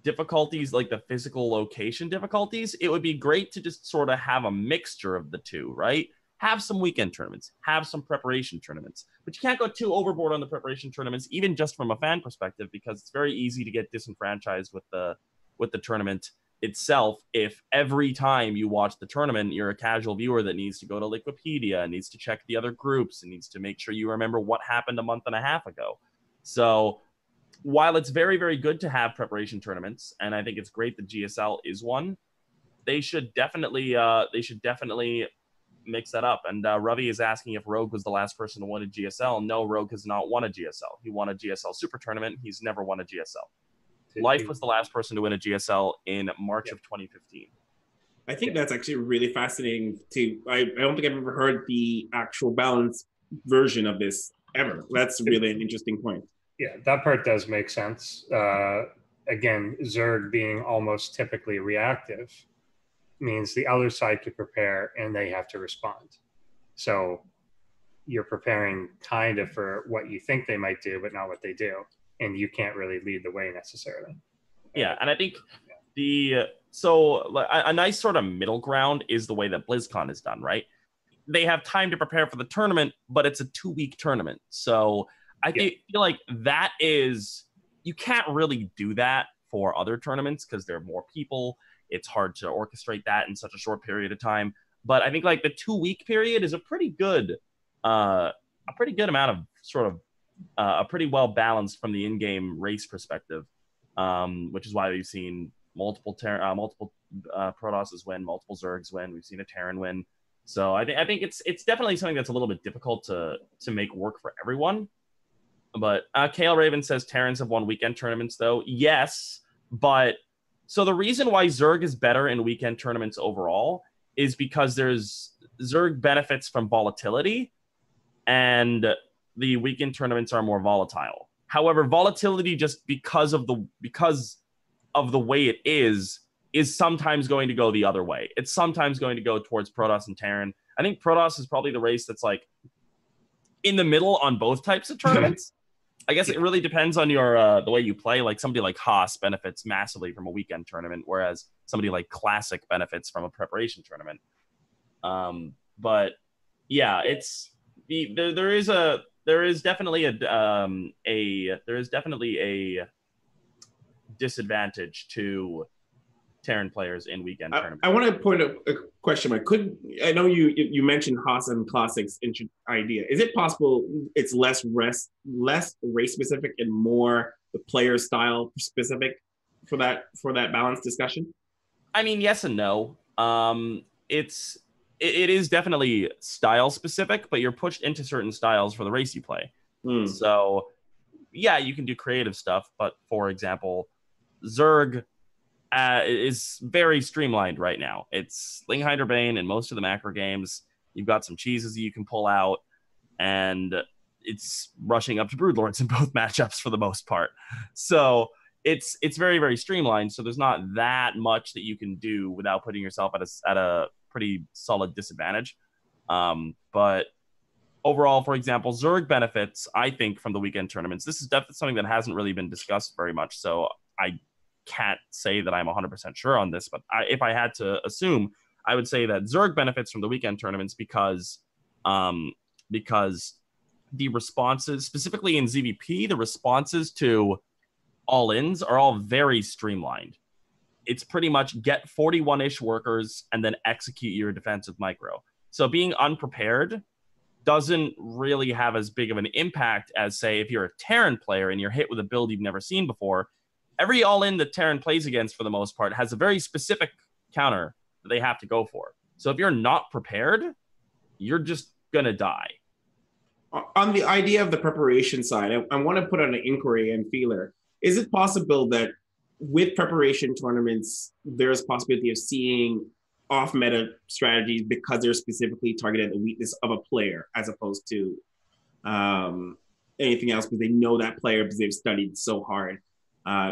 difficulties, like the physical location difficulties, it would be great to just sort of have a mixture of the two, right? Have some weekend tournaments, have some preparation tournaments, but you can't go too overboard on the preparation tournaments, even just from a fan perspective, because it's very easy to get disenfranchised with the tournament itself. If every time you watch the tournament, you're a casual viewer that needs to go to Wikipedia, needs to check the other groups, and needs to make sure you remember what happened a month and a half ago. So while it's very, very good to have preparation tournaments, and I think it's great that GSL is one, they should definitely mix that up. And Ravi is asking if Rogue was the last person to win a GSL. No, Rogue has not won a GSL. He won a GSL Super Tournament. He's never won a GSL. Life was the last person to win a GSL in March of 2015. I think that's actually really fascinating too. I don't think I've ever heard the actual balance version of this ever. That's really an interesting point. Yeah, that part does make sense. Again, Zerg being almost typically reactive means the other side could prepare and they have to respond. So you're preparing kind of for what you think they might do, but not what they do. And you can't really lead the way necessarily. Yeah, and I think a nice sort of middle ground is the way that BlizzCon is done, right? They have time to prepare for the tournament, but it's a 2-week tournament. So I feel like that is, you can't really do that for other tournaments because there are more people. It's hard to orchestrate that in such a short period of time. But I think like the 2-week period is a pretty good amount of sort of a pretty well balanced from the in-game race perspective, which is why we've seen multiple Protosses win, multiple Zergs win. We've seen a Terran win. So I think it's definitely something that's a little bit difficult to make work for everyone. But Kale Raven says Terrans have won weekend tournaments though. Yes, but so the reason why Zerg is better in weekend tournaments overall is because Zerg benefits from volatility, and the weekend tournaments are more volatile. However, volatility just because of the way it is sometimes going to go the other way. It's sometimes going to go towards Protoss and Terran. I think Protoss is probably the race that's like in the middle on both types of tournaments. I guess it really depends on your the way you play. Like somebody like Haas benefits massively from a weekend tournament, whereas somebody like Classic benefits from a preparation tournament. But yeah, it's there is definitely a disadvantage to Terran players in weekend tournaments. I want to point out a question. I know you mentioned Haas and Classic's idea. Is it possible it's less race specific and more the player style specific for that balanced discussion? I mean, yes and no. It is definitely style specific, but you're pushed into certain styles for the race you play. So yeah, you can do creative stuff, but for example, Zerg is very streamlined right now. It's Ling Hydra Bane in most of the macro games. You've got some cheeses that you can pull out, and it's rushing up to Broodlords in both matchups for the most part. So it's very, very streamlined. So there's not that much that you can do without putting yourself at a pretty solid disadvantage. But overall, for example, Zerg benefits, I think, from the weekend tournaments. This is definitely something that hasn't really been discussed very much. So I can't say that I'm 100% sure on this, but if I had to assume, I would say that Zerg benefits from the weekend tournaments because the responses, specifically in ZVP, the responses to all-ins are all very streamlined. It's pretty much get 41-ish workers and then execute your defensive micro. So being unprepared doesn't really have as big of an impact as, say, if you're a Terran player and you're hit with a build you've never seen before. Every all-in that Terran plays against, for the most part, has a very specific counter that they have to go for. So if you're not prepared, you're just going to die. On the idea of the preparation side, I want to put on an inquiry and feeler. Is it possible that with preparation tournaments, there's a possibility of seeing off-meta strategies because they're specifically targeted at the weakness of a player as opposed to anything else because they know that player because they've studied so hard?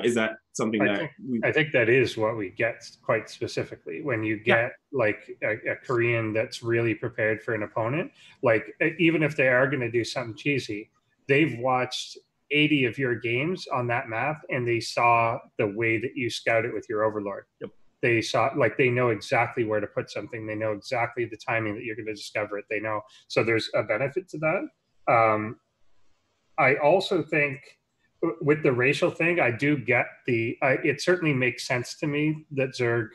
Is that something I think that is what we get quite specifically when you get like a Korean that's really prepared for an opponent. Like even if they are going to do something cheesy, they've watched 80 of your games on that map and they saw the way that you scout it with your Overlord. Yep. They saw, like, they know exactly where to put something. They know exactly the timing that you're going to discover it. They know. So there's a benefit to that. I also think with the racial thing, I do get it certainly makes sense to me that Zerg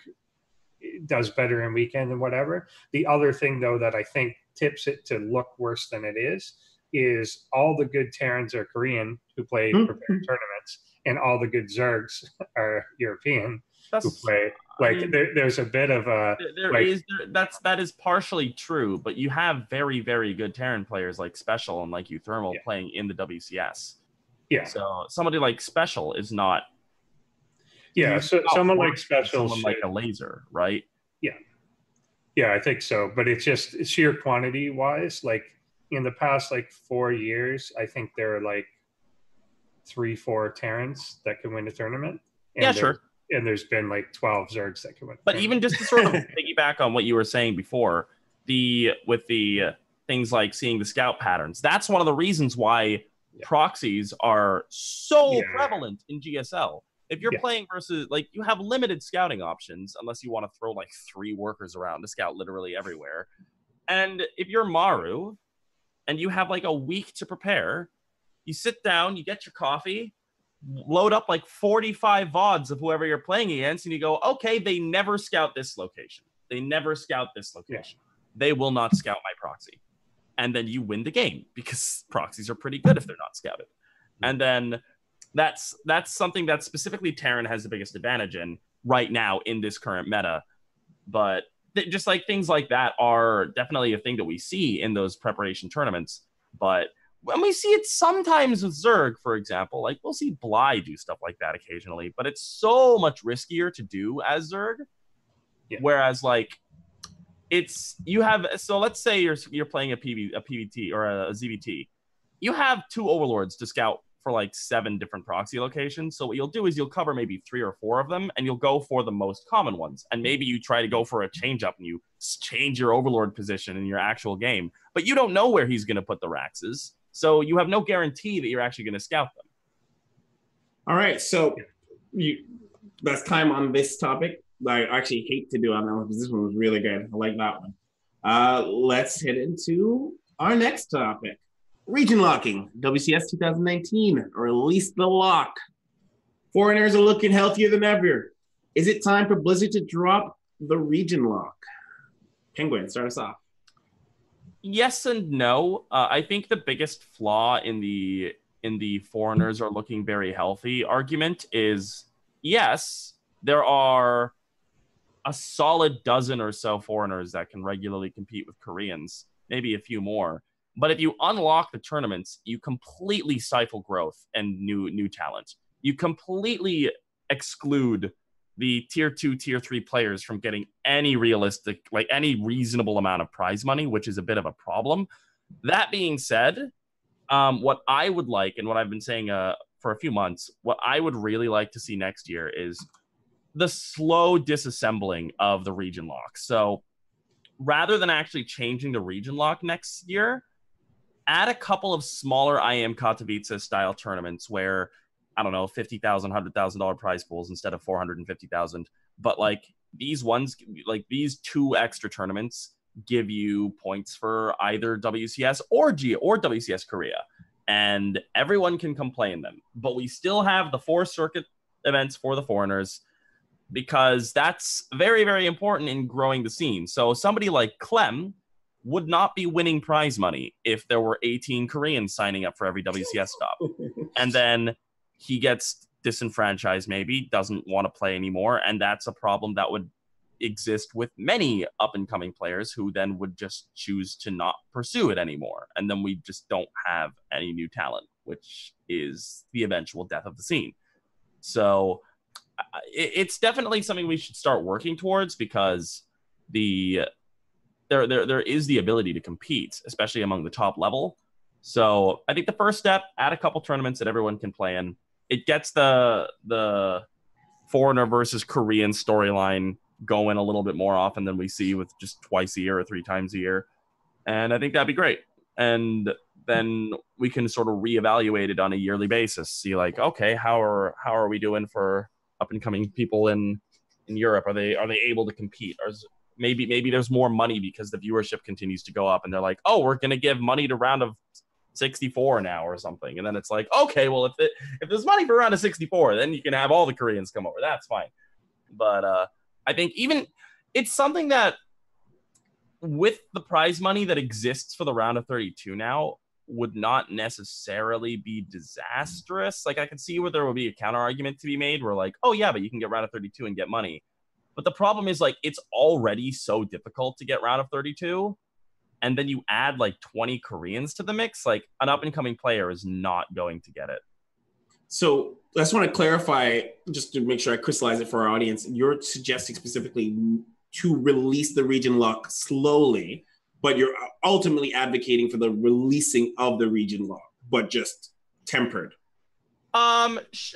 does better in weekend and whatever. The other thing, though, that I think tips it to look worse than it is all the good Terrans are Korean who play prepared tournaments, and all the good Zergs are European who play. Like there's a bit of a that is partially true, but you have very, very good Terran players like Special and like Thermal playing in the WCS. Yeah. So somebody like Special is not. Yeah. So someone like Special, like a laser, right? Yeah. Yeah, I think so. But it's just sheer quantity wise. Like in the past, like 4 years, I think there are like 3-4 Terrans that can win a tournament. And yeah, sure. and there's been like 12 Zergs that come in. But even just to sort of piggyback on what you were saying before, with the things like seeing the scout patterns, that's one of the reasons why proxies are so prevalent in GSL. If you're playing versus, like, you have limited scouting options unless you want to throw like 3 workers around to scout literally everywhere. And if you're Maru and you have like a week to prepare, you sit down, you get your coffee, load up like 45 VODs of whoever you're playing against, and you go, okay, they never scout this location. They never scout this location. They will not scout my proxy. And then you win the game because proxies are pretty good if they're not scouted. And then that's something that specifically Terran has the biggest advantage in right now in this current meta. But just like things like that are definitely a thing that we see in those preparation tournaments. But when we see it sometimes with Zerg, for example, like we'll see Bly do stuff like that occasionally, but it's so much riskier to do as Zerg. Whereas like so let's say you're playing a PVT or a ZVT. You have 2 overlords to scout for like 7 different proxy locations. So what you'll do is you'll cover maybe 3 or 4 of them, and you'll go for the most common ones. And maybe you try to go for a change up and you change your overlord position in your actual game, but you don't know where he's going to put the Raxes. So you have no guarantee that you're actually going to scout them. All right. So that's time on this topic. I actually hate to do it on that one because this one was really good. I like that one. Let's head into our next topic. Region locking, WCS 2019, release the lock. Foreigners are looking healthier than ever. Is it time for Blizzard to drop the region lock? Penguin, start us off. Yes and no. I think the biggest flaw in the foreigners are looking very healthy argument is, yes, there are a solid dozen or so foreigners that can regularly compete with Koreans, maybe a few more. But if you unlock the tournaments, you completely stifle growth and new talent. You completely exclude the tier 2, tier 3 players from getting any realistic, like any reasonable amount of prize money, which is a bit of a problem. That being said, what I would like, and what I've been saying for a few months, what I would really like to see next year is the slow disassembling of the region lock. So rather than actually changing the region lock next year, add a couple of smaller IM Katowice style tournaments where, I don't know, $50,000, $100,000 prize pools instead of $450,000. But like these ones, like these 2 extra tournaments give you points for either WCS or WCS Korea, and everyone can come play in them. But we still have the 4 circuit events for the foreigners because that's very, very important in growing the scene. So somebody like Clem would not be winning prize money if there were 18 Koreans signing up for every WCS stop. And then he gets disenfranchised, maybe, doesn't want to play anymore. And that's a problem that would exist with many up-and-coming players who then would just choose to not pursue it anymore. And then we just don't have any new talent, which is the eventual death of the scene. So it's definitely something we should start working towards because there is the ability to compete, especially among the top level. So I think the first step, add a couple tournaments that everyone can play in. It gets the foreigner versus Korean storyline going a little bit more often than we see with just twice a year or 3 times a year. And I think that'd be great. And then we can sort of reevaluate it on a yearly basis. See like, okay, how are we doing for up and coming people in Europe? Are they able to compete? Or maybe there's more money because the viewership continues to go up and they're like, oh, we're going to give money to round of 64 now or something. And then it's like, okay, well, if there's money for round of 64, then you can have all the Koreans come over. That's fine. But I think even it's something that with the prize money that exists for the round of 32 now would not necessarily be disastrous. Like I could see where there would be a counter argument to be made where like, oh yeah, but you can get round of 32 and get money. But the problem is like, it's already so difficult to get round of 32. And then you add like 20 Koreans to the mix, like an up and coming player is not going to get it. So I just want to clarify, just to make sure I crystallize it for our audience. You're suggesting specifically to release the region lock slowly, but you're ultimately advocating for the releasing of the region lock, but just tempered.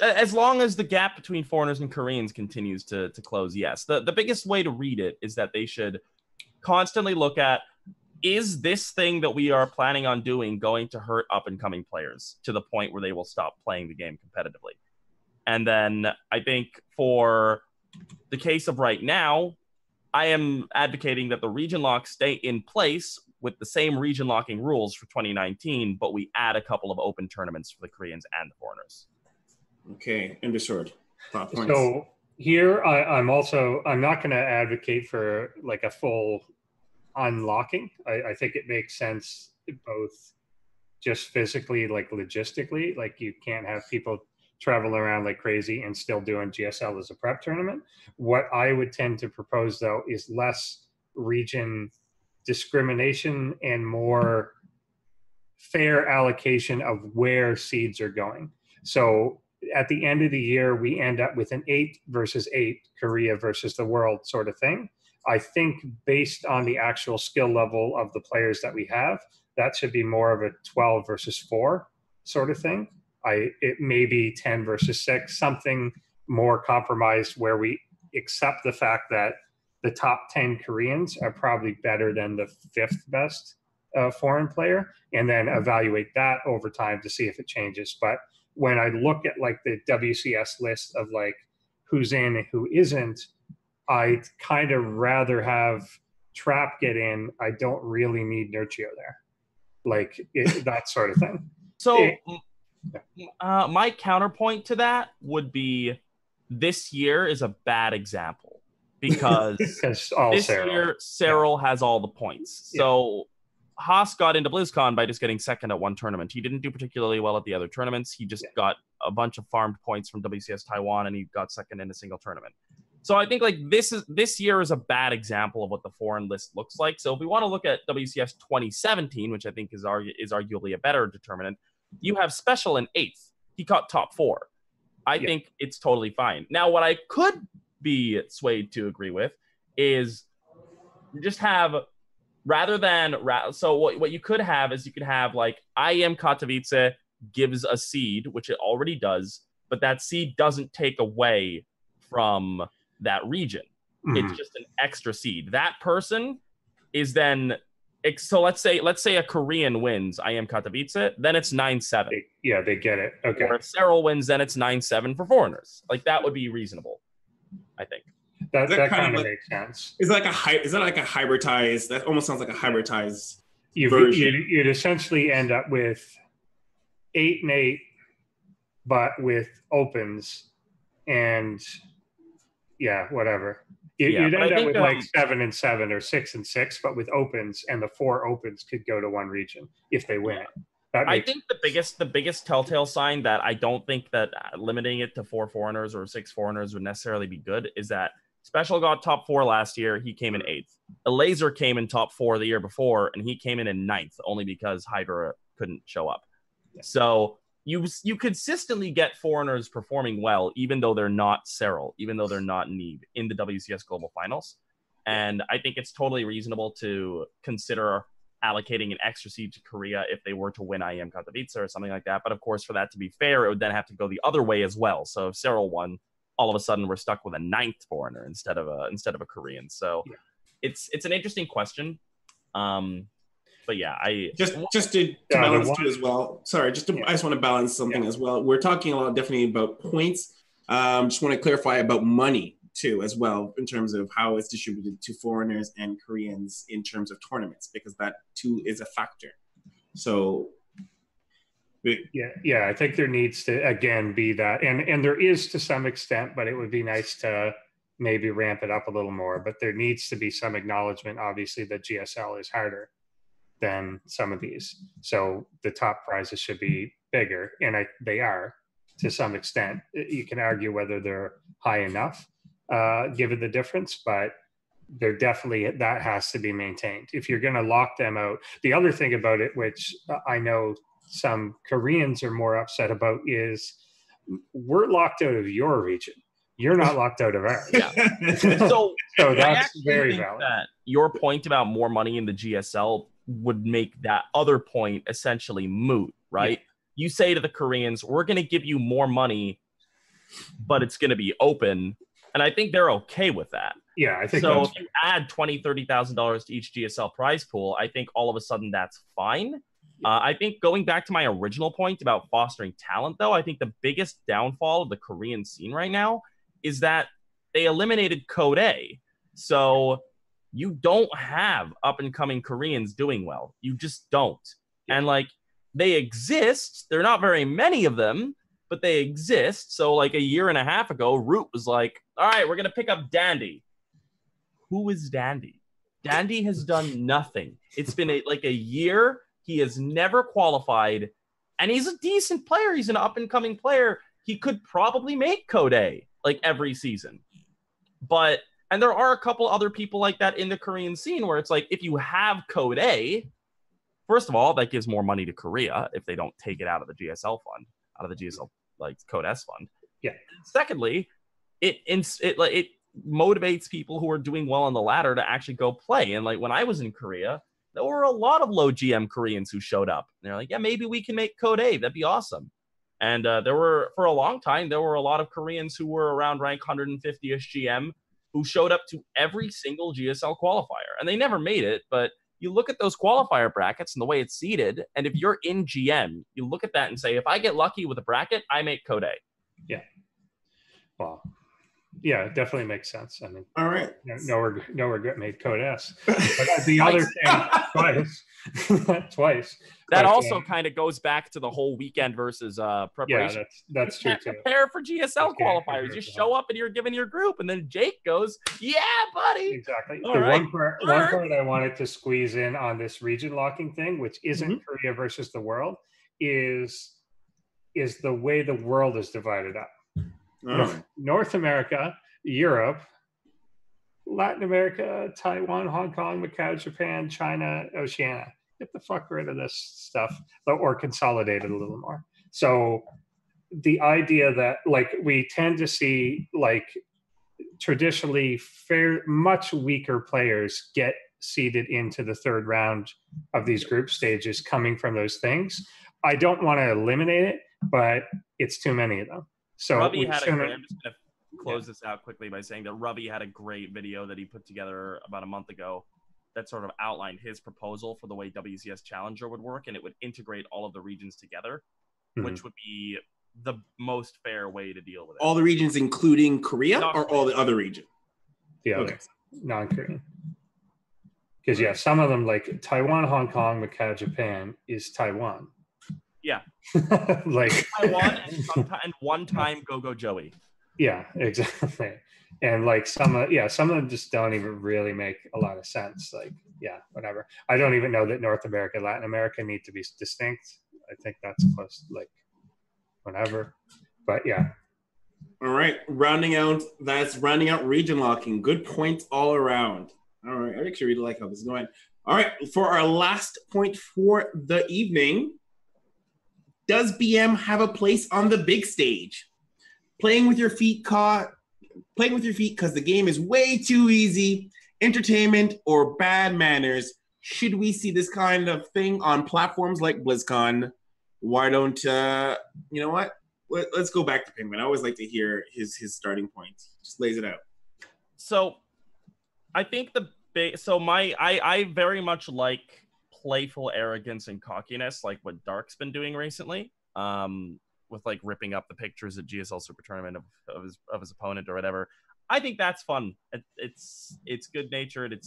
As long as the gap between foreigners and Koreans continues to close, yes. The biggest way to read it is that they should constantly look at, is this thing that we are planning on doing going to hurt up-and-coming players to the point where they will stop playing the game competitively? And then I think for the case of right now, I am advocating that the region lock stay in place with the same region locking rules for 2019, but we add a couple of open tournaments for the Koreans and the foreigners. Okay, understood. So here, I'm not going to advocate for like a full unlocking. I think it makes sense both just physically, like logistically, like you can't have people travel around like crazy and still doing GSL as a prep tournament. What I would tend to propose though is less region discrimination and more fair allocation of where seeds are going. So at the end of the year, we end up with an 8 versus 8 Korea versus the world sort of thing. I think based on the actual skill level of the players that we have, that should be more of a 12 versus 4 sort of thing. It may be 10 versus 6, something more compromised where we accept the fact that the top 10 Koreans are probably better than the 5th best foreign player, and then evaluate that over time to see if it changes. But when I look at like the WCS list of like who's in and who isn't, I'd kind of rather have Trap get in. I don't really need Nurchio there, like that sort of thing. So my counterpoint to that would be this year is a bad example because this year Cyril has all the points. So Haas got into BlizzCon by just getting second at one tournament. He didn't do particularly well at the other tournaments. He just got a bunch of farmed points from WCS Taiwan, and he got second in a single tournament. So I think like this year is a bad example of what the foreign list looks like. So if we want to look at WCS 2017, which I think is arguably a better determinant, you have Special in 8th. He caught top 4. I think it's totally fine. Now, what I could be swayed to agree with is you just have, rather than, so what you could have is you could have like IEM Katowice gives a seed, which it already does, but that seed doesn't take away from that region. It's just an extra seed. That person is then, so let's say a Korean wins IEM Katowice, then it's 9-7. Yeah, they get it. Okay. Or if Cyril wins, then it's 9-7 for foreigners. Like that would be reasonable, I think. That kind of makes sense. Is that like a hybridized? That almost sounds like a hybridized version. You'd essentially end up with 8 and 8, but with opens and whatever. You'd end up with like 7 and 7 or 6 and 6, but with opens, and the 4 opens could go to one region if they win it. I think the biggest telltale sign that I don't think that limiting it to 4 foreigners or 6 foreigners would necessarily be good is that Special got top 4 last year. He came in 8th. Elazer came in top 4 the year before, and he came in 9th only because Hydra couldn't show up. Yeah. So you consistently get foreigners performing well, even though they're not Cyril, even though they're not Neve in the WCS Global Finals. And I think it's totally reasonable to consider allocating an extra seed to Korea if they were to win IEM Katowice or something like that. But of course, for that to be fair, it would then have to go the other way as well. So if Cyril won, all of a sudden we're stuck with a 9th foreigner instead of a Korean. So it's an interesting question. But yeah, I just to balance too as well. Sorry, I just want to balance something as well. We're talking a lot definitely about points. Just want to clarify about money too as well in terms of how it's distributed to foreigners and Koreans in terms of tournaments, because that too is a factor. So I think there needs to again be that, and there is to some extent, but it would be nice to maybe ramp it up a little more. But there needs to be some acknowledgement, obviously, that GSL is harder than some of these. So the top prizes should be bigger, and they are to some extent. You can argue whether they're high enough, given the difference, but they're definitely, that has to be maintained. If you're going to lock them out. The other thing about it, which I know some Koreans are more upset about, is we're locked out of your region. You're not locked out of ours. So that's very valid. That your point about more money in the GSL would make that other point essentially moot, right? you say to the Koreans, we're going to give you more money, but it's going to be open. And I think they're okay with that. Yeah, I think so. If you add $20,000-$30,000 to each GSL prize pool, I think all of a sudden that's fine. I think going back to my original point about fostering talent, though, I think the biggest downfall of the Korean scene right now is that they eliminated Code A. So you don't have up-and-coming Koreans doing well. You just don't. And, like, they exist. There are not very many of them, but they exist. So, like, a year and a half ago, Root was like, all right, we're going to pick up Dandy. Who is Dandy? Dandy has done nothing. It's been a year. He has never qualified, and he's a decent player. He's an up-and-coming player. He could probably make Code A, like, every season. And there are a couple other people like that in the Korean scene where it's like, if you have Code A, first of all, that gives more money to Korea if they don't take it out of the GSL fund, out of the GSL, like, Code S fund. Yeah. Secondly, it motivates people who are doing well on the ladder to actually go play. And, like, when I was in Korea, there were a lot of low GM Koreans who showed up. And they're like, yeah, maybe we can make Code A. That'd be awesome. And for a long time, there were a lot of Koreans who were around rank 150-ish GM who showed up to every single GSL qualifier. And they never made it, but you look at those qualifier brackets and the way it's seeded, and if you're in GM, you look at that and say, if I get lucky with a bracket, I make Code A. Yeah. Well, yeah, it definitely makes sense. I mean, all right. No regret made Code S. But the other thing, twice. That also kind of goes back to the whole weekend versus preparation. Yeah, that's true too. Prepare for GSL qualifiers. You show up and you're given your group, and then Jake goes, "Yeah, buddy." Exactly. One part I wanted to squeeze in on this region locking thing, which isn't Korea versus the world, is the way the world is divided up. North America, Europe, Latin America, Taiwan, Hong Kong, Macau, Japan, China, Oceania. Get the fuck rid of this stuff, or consolidate it a little more. So the idea that, like, we tend to see, like, traditionally much weaker players get seeded into the third round of these group stages coming from those things. I don't want to eliminate it, but it's too many of them. So I'm just going to close this out quickly by saying that Ruby had a great video that he put together about a month ago that sort of outlined his proposal for the way WCS Challenger would work, and it would integrate all of the regions together, which would be the most fair way to deal with it. All the regions, including Korea, or all the other regions? The other, non-Korean. Because, some of them, like Taiwan, Hong Kong, Macau, Japan, is Taiwan. Yeah. Like Taiwan and one time Go Joey. Yeah, exactly. And, like, some of them just don't even really make a lot of sense. Like, whatever. I don't even know that North America, Latin America need to be distinct. I think that's close, like, whatever. But All right. Rounding out region locking. Good points all around. All right. I actually really like how this is going. All right. For our last point for the evening, does BM have a place on the big stage? Playing with your feet because the game is way too easy, entertainment, or bad manners. Should we see this kind of thing on platforms like BlizzCon? Why don't, you know what? Let's go back to Penguin. I always like to hear his starting points. Just lays it out. So I think I very much like playful arrogance and cockiness, like what Dark's been doing recently, with, like, ripping up the pictures at GSL Super Tournament of his opponent or whatever. I think that's fun. It's good natured.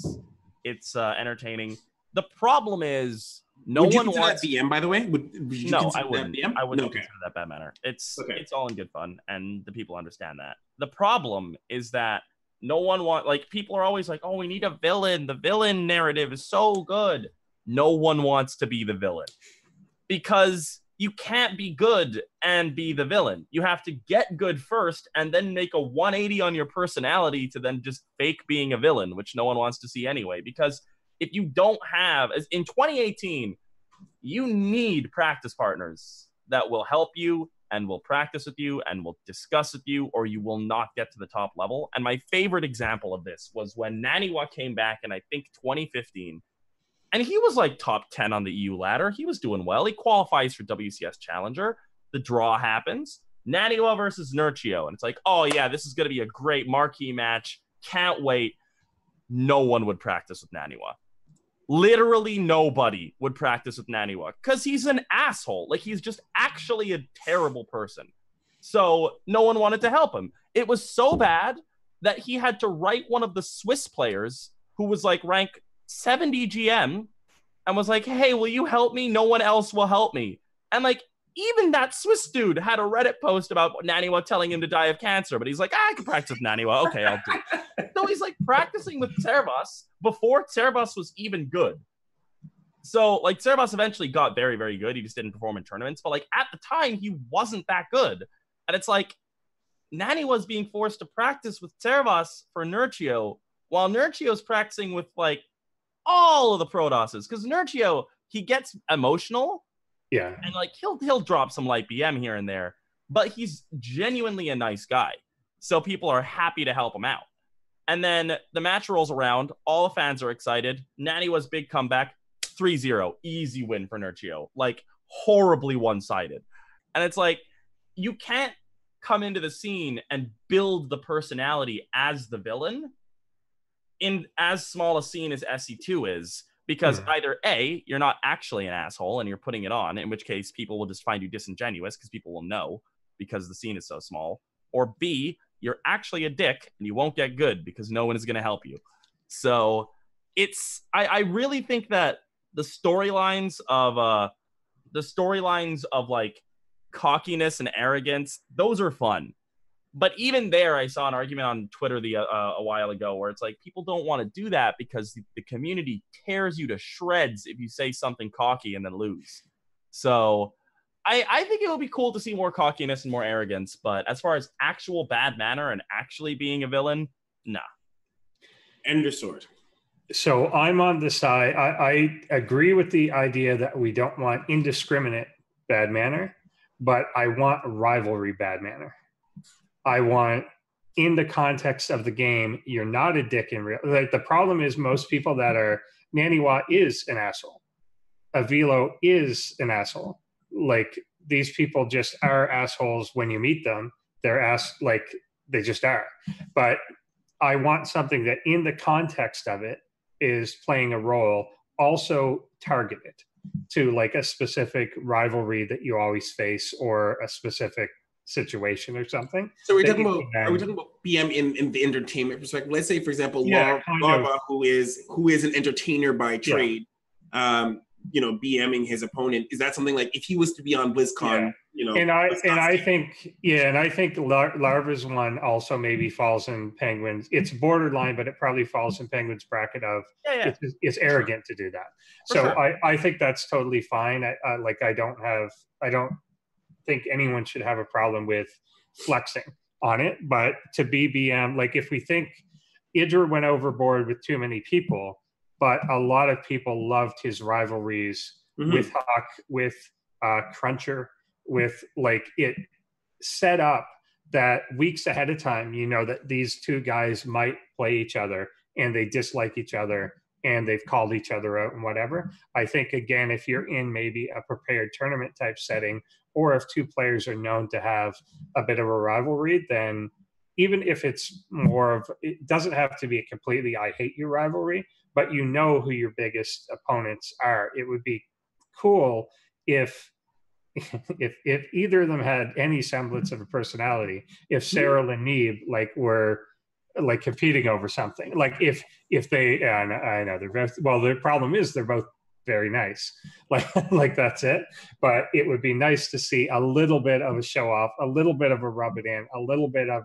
It's entertaining. The problem is would one wants that BM, by the way. I wouldn't consider that bad manner. It's all in good fun, and the people understand that. The problem is that no one people are always like, oh, we need a villain. The villain narrative is so good. No one wants to be the villain, because you can't be good and be the villain. You have to get good first and then make a 180 on your personality to then just fake being a villain, which no one wants to see anyway. Because if you don't have, as in 2018, you need practice partners that will help you and will practice with you and will discuss with you, or you will not get to the top level. And my favorite example of this was when Naniwa came back in, I think, 2015. And he was like top 10 on the EU ladder. He was doing well. He qualifies for WCS Challenger. The draw happens. Naniwa versus Nurchio. And it's like, oh, yeah, this is going to be a great marquee match. Can't wait. No one would practice with Naniwa. Literally nobody would practice with Naniwa because he's an asshole. Like, he's just actually a terrible person. So no one wanted to help him. It was so bad that he had to write one of the Swiss players who was like rank 70 GM and was like, hey, will you help me? No one else will help me. And like, even that Swiss dude had a Reddit post about Naniwa telling him to die of cancer, but he's like, I can practice with Naniwa. Okay, I'll do it. So he's like practicing with Cerbos before Cerbos was even good. So like Cerbos eventually got very, very good. He just didn't perform in tournaments, but like at the time he wasn't that good. And it's like Naniwa's being forced to practice with Cerbos for Nurchio while Nurchio's practicing with like all of the Protosses. Because Nurchio, he gets emotional. Yeah. And like he'll drop some light BM here and there, but he's genuinely a nice guy. So people are happy to help him out. And then the match rolls around. All the fans are excited. Naniwa's big comeback, 3-0. Easy win for Nurchio. Like horribly one-sided. And it's like, you can't come into the scene and build the personality as the villain in as small a scene as SC2 is. Because either A, you're not actually an asshole and you're putting it on, in which case people will just find you disingenuous because people will know because the scene is so small. Or B, you're actually a dick and you won't get good because no one is going to help you. So I really think that the storylines of like cockiness and arrogance, those are fun. But even there, I saw an argument on Twitter a while ago where it's like people don't want to do that because the community tears you to shreds if you say something cocky and then lose. So I think it would be cool to see more cockiness and more arrogance. But as far as actual bad manner and actually being a villain, nah. End of sword. So I'm on the side. I agree with the idea that we don't want indiscriminate bad manner, but I want rivalry bad manner. I want, in the context of the game, you're not a dick in real. Like the problem is most people that are Naniwa is an asshole. Avilo is an asshole. Like these people just are assholes when you meet them. They're like they just are. But I want something that, in the context of it, is playing a role, also targeted to like a specific rivalry that you always face or a specific situation or something. So are we talking about BM in the entertainment perspective? Let's say, for example, Larva, who is an entertainer by trade, BMing his opponent. Is that something like if he was to be on BlizzCon? I think Larva's one also maybe falls in Penguin's. It's borderline, but it probably falls in Penguin's bracket of it's arrogant to do that. I think that's totally fine. I don't think anyone should have a problem with flexing on it, but to be BM, like if we think Idra went overboard with too many people, but a lot of people loved his rivalries with Hawk, with Cruncher, with like it set up that weeks ahead of time, you know, that these two guys might play each other and they dislike each other and they've called each other out and whatever. I think, again, if you're in maybe a prepared tournament type setting, or if two players are known to have a bit of a rivalry, then even if it's more of, it doesn't have to be a completely I hate you rivalry, but you know who your biggest opponents are. It would be cool if either of them had any semblance of a personality, if Sarah and Neeb were like competing over something, like if they, I know they're both, well, the problem is they're both very nice, like that's it. But it would be nice to see a little bit of a show off, a little bit of a rub it in, a little bit of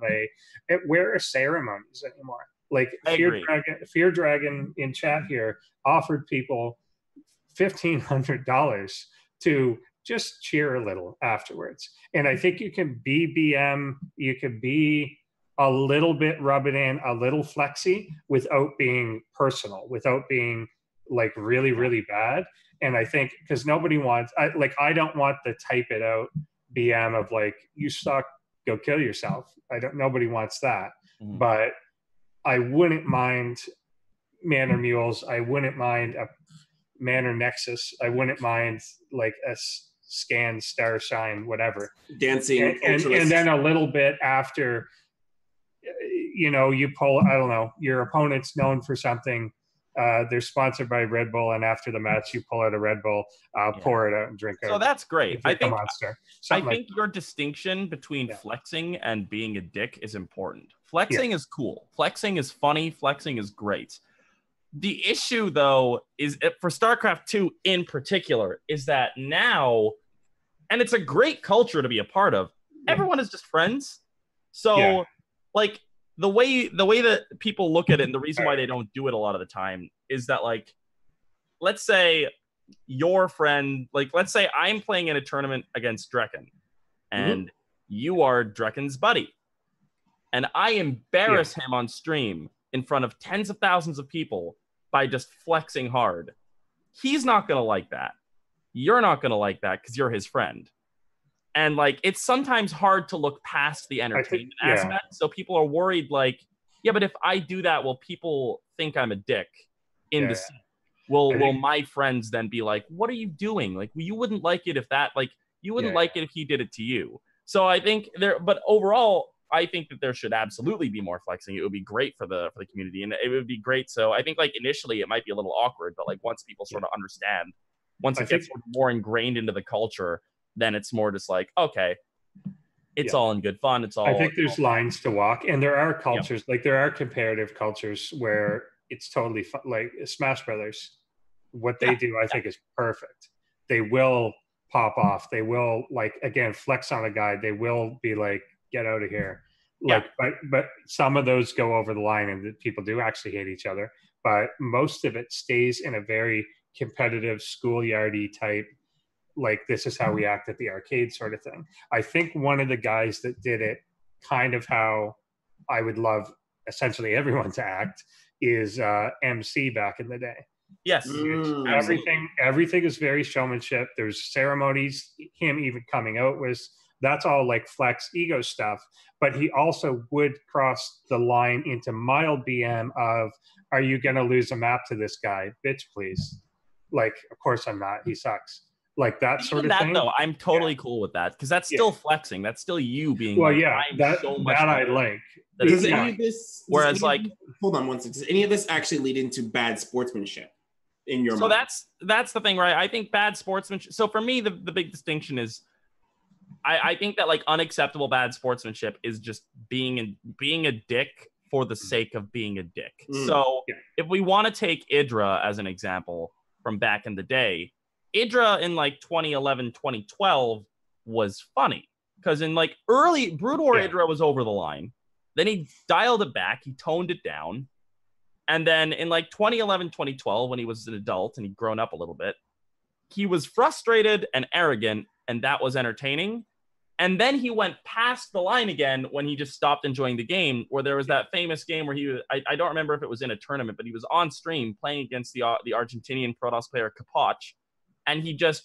where are ceremonies anymore? Like Fear Dragon in chat here offered people $1,500 to just cheer a little afterwards. And I think you can be BM, you could be a little bit rub it in, a little flexy without being personal, without being like really, really bad. And I think because nobody wants, I don't want the type it out BM of like, you suck, go kill yourself. Nobody wants that. But I wouldn't mind Manor Mules. I wouldn't mind Manor Nexus, I wouldn't mind like a scan, star shine, whatever. Dancing. And then a little bit after, you pull, I don't know, your opponent's known for something. They're sponsored by Red Bull, and after the match, you pull out a Red Bull, pour it out, and drink it. So that's great. I think your distinction between flexing and being a dick is important. Flexing is cool. Flexing is funny. Flexing is great. The issue, though, is for StarCraft 2 in particular, is that now, and it's a great culture to be a part of, everyone is just friends. So, like, the way that people look at it, and the reason why they don't do it a lot of the time is that, like, let's say your friend, like, let's say I'm playing in a tournament against Drekken, and you are Drekken's buddy, and I embarrass him on stream in front of tens of thousands of people by just flexing hard. He's not going to like that. You're not going to like that because you're his friend. And, like, it's sometimes hard to look past the entertainment aspect. So people are worried, like, but if I do that, will people think I'm a dick in the scene? Will my friends then be like, what are you doing? Like, you wouldn't like it if that, like, you wouldn't like it if he did it to you. So I think but overall, I think that there should absolutely be more flexing. It would be great for the community, and it would be great. So I think, like, initially it might be a little awkward, but, like, once people sort of understand, once it gets more ingrained into the culture, then it's more just like, okay, it's all in good fun. I think there's lines to walk, and there are cultures, like there are comparative cultures where it's totally fun. Like Smash Brothers, what they do, I think is perfect. They will pop off. They will, like, again, flex on a guy. They will be like, get out of here. Like, but some of those go over the line, and people do actually hate each other. But most of it stays in a very competitive, schoolyardy type, like, this is how we act at the arcade sort of thing. I think one of the guys that did it kind of how I would love essentially everyone to act is MC back in the day. Yes. Everything is very showmanship. There's ceremonies. Him even coming out that's all like flex ego stuff. But he also would cross the line into mild BM of, are you going to lose a map to this guy? Bitch, please. Like, of course I'm not. He sucks. Like that sort of thing. Though, I'm totally cool with that, because that's still flexing. That's still you being. Well, like, that I like. Does any of this? Whereas, hold on one second. Does any of this actually lead into bad sportsmanship in your mind? So that's the thing, right? I think bad sportsmanship. So for me, the big distinction is, I think that, like, unacceptable bad sportsmanship is just being a dick for the sake of being a dick. So if we want to take Idra as an example from back in the day. Idra in, like, 2011, 2012 was funny, because in, like, early Brood War, Idra was over the line. Then he dialed it back. He toned it down. And then in, like, 2011, 2012, when he was an adult and he'd grown up a little bit, he was frustrated and arrogant, and that was entertaining. And then he went past the line again when he just stopped enjoying the game, where there was that famous game where I don't remember if it was in a tournament, but he was on stream playing against the Argentinian Protoss player Capoch. And he just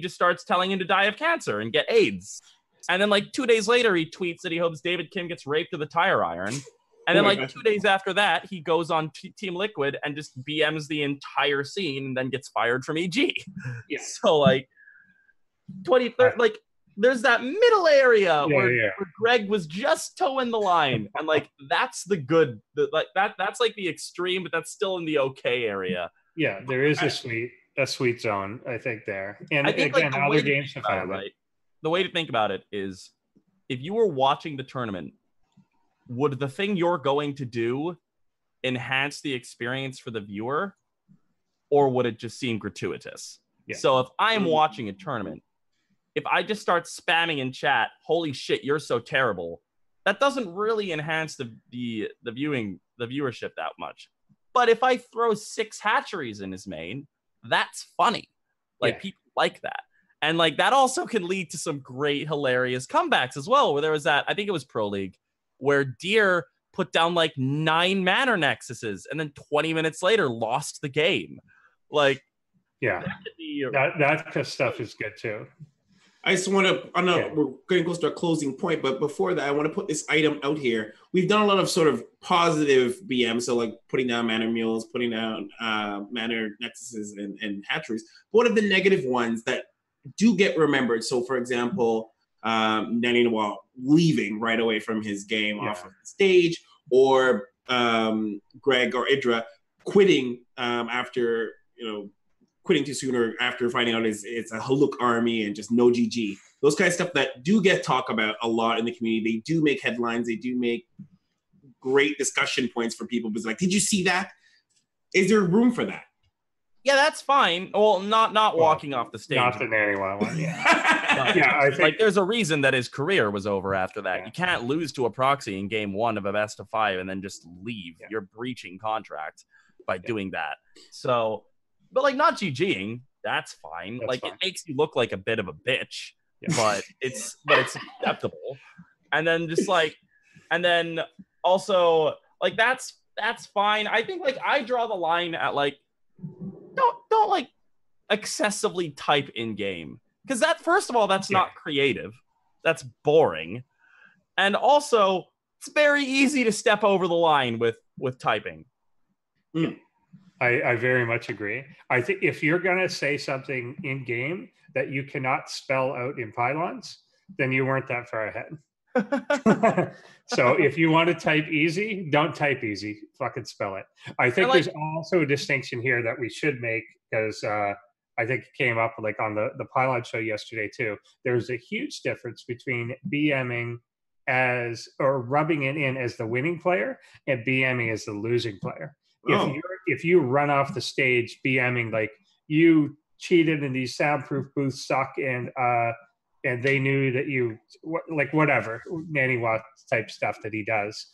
starts telling him to die of cancer and get AIDS. And then, like, 2 days later, he tweets that he hopes David Kim gets raped with a tire iron. And then, like, 2 days after that, he goes on Team Liquid and just BMs the entire scene and then gets fired from EG. Yeah. So, like, 2030, like, there's that middle area where Greg was just towing the line. And, like, that's the good, that's like the extreme, but that's still in the okay area. Yeah, there is a sweet zone, I think, there. And I think, again, like, other games have found it. The way to think about it is, if you were watching the tournament, would the thing you're going to do enhance the experience for the viewer, or would it just seem gratuitous? Yeah. So if I'm watching a tournament, if I just start spamming in chat, holy shit, you're so terrible, that doesn't really enhance the viewership that much. But if I throw 6 hatcheries in his main, that's funny. Like, people like that. And, like, that also can lead to some great, hilarious comebacks as well, where there was that, I think it was Pro League, where Deer put down, like, 9 Manor Nexuses and then 20 minutes later lost the game. Like, that stuff is good too. I just want to, I know we're getting close to a closing point, but before that, I want to put this item out here. We've done a lot of sort of positive BM, so like putting down Manor Mules, putting down Manor Nexuses and Hatcheries. What are the negative ones that do get remembered? So, for example, Nanny Noir leaving right away from his game off of the stage, or Greg or Idra quitting after, quitting too soon or after finding out it's a Haluk army and just no GG. Those kind of stuff that do get talked about a lot in the community. They do make headlines. They do make great discussion points for people. But it's like, did you see that? Is there room for that? Yeah, that's fine. Well, not walking off the stage. Not the Nanny one. I think there's a reason that his career was over after that. You can't lose to a proxy in game 1 of a best of 5 and then just leave. You're breaching contract by doing that. So, but like not GGing, that's fine. That's fine. It makes you look like a bit of a bitch, but it's acceptable. And then and then also like that's fine. I think like I draw the line at like don't like excessively type in game, because that, first of all, that's not creative, that's boring, and also it's very easy to step over the line with typing. I very much agree. I think if you're gonna say something in game that you cannot spell out in pylons, then you weren't that far ahead. So if you want to type easy, don't type easy. Fucking spell it. I think there's also a distinction here that we should make, because I think it came up like on the Pylon show yesterday too. There's a huge difference between BMing or rubbing it in as the winning player and BMing as the losing player. If you run off the stage BMing like you cheated and these soundproof booths suck and they knew that you like whatever Nanny Watt type stuff that he does.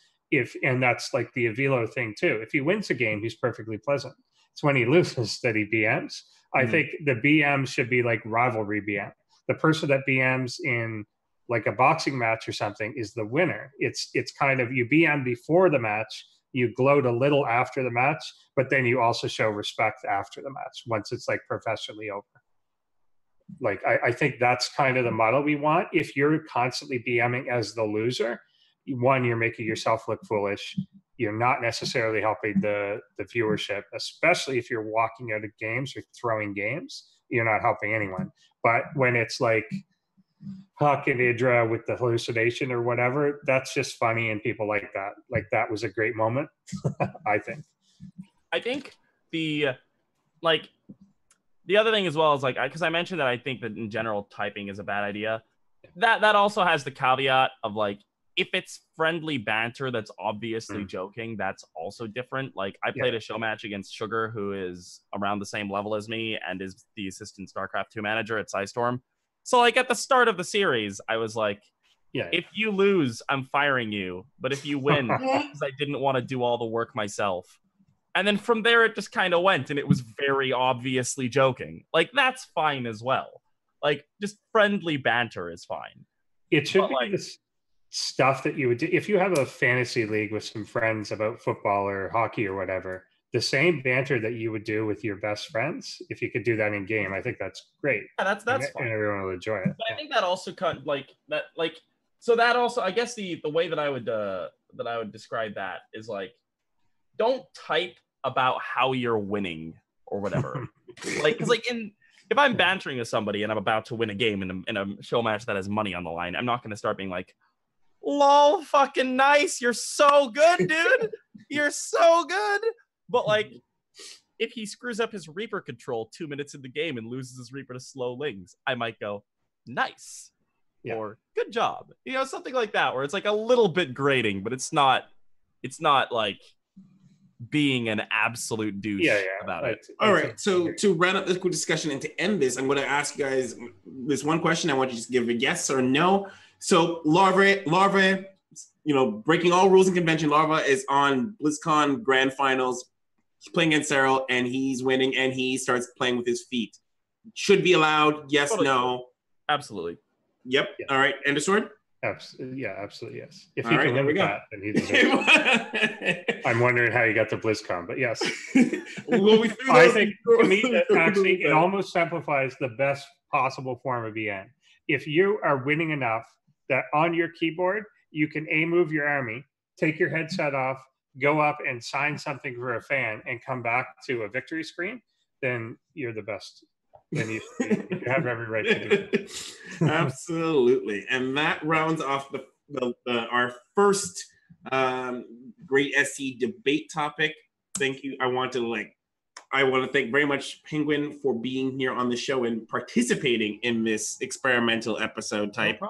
And that's like the Avilo thing too. If he wins a game, he's perfectly pleasant. It's when he loses that he BMs. I think the BM should be like rivalry BM. The person that BMs in like a boxing match or something is the winner. It's kind of, you BM before the match, you gloat a little after the match, but then you also show respect after the match once it's like professionally over. Like, I think that's kind of the model we want. If you're constantly BMing as the loser, one, you're making yourself look foolish. You're not necessarily helping the viewership, especially if you're walking out of games or throwing games. You're not helping anyone. But when it's like Huck and Idra with the hallucination or whatever, that's just funny and people like that. Like, that was a great moment, I think. I think the other thing as well is like, because I mentioned that I think that in general typing is a bad idea. That also has the caveat of like, if it's friendly banter that's obviously joking, that's also different. Like, I played a show match against Sugar, who is around the same level as me and is the assistant StarCraft 2 manager at Psystorm. So like at the start of the series, I was like, if you lose, I'm firing you. But if you win, because I didn't want to do all the work myself. And then from there, it just kind of went, and it was very obviously joking. Like, that's fine as well. Like, just friendly banter is fine. It should be this stuff that you would do if you have a fantasy league with some friends about football or hockey or whatever. The same banter that you would do with your best friends, if you could do that in game, I think that's great. Yeah, that's fine. And everyone will enjoy it. But I think that also so that also, I guess the way that I would describe that is like, don't type about how you're winning or whatever. Like, because like if I'm bantering with somebody and I'm about to win a game in a show match that has money on the line, I'm not going to start being like, lol, fucking nice, you're so good, dude, you're so good. But like, if he screws up his Reaper control 2 minutes in the game and loses his Reaper to slow lings, I might go, nice, or good job, something like that, where it's like a little bit grating, but it's not like being an absolute douche about it. All right, so to round up this quick discussion and to end this, I'm going to ask you guys this one question. I want you to just give a yes or no. So Larva, breaking all rules and convention, Larva is on BlizzCon Grand Finals. He's playing against Cyril, and he's winning, and he starts playing with his feet. Should be allowed, yes, totally. No? Absolutely. Yep. Yeah. All right, end of sword? Absolutely, yes. If he can limit that, then he deserves it. I'm wondering how you got to BlizzCon, but yes. I think to me that actually it almost simplifies the best possible form of EN. if you are winning enough that on your keyboard, you can move your army, take your headset off, go up and sign something for a fan and come back to a victory screen, then you're the best. Then you have every right to do it. Absolutely. And that rounds off our first great SC debate topic. Thank you. I want to thank very much Penguin for being here on the show and participating in this experimental episode type. No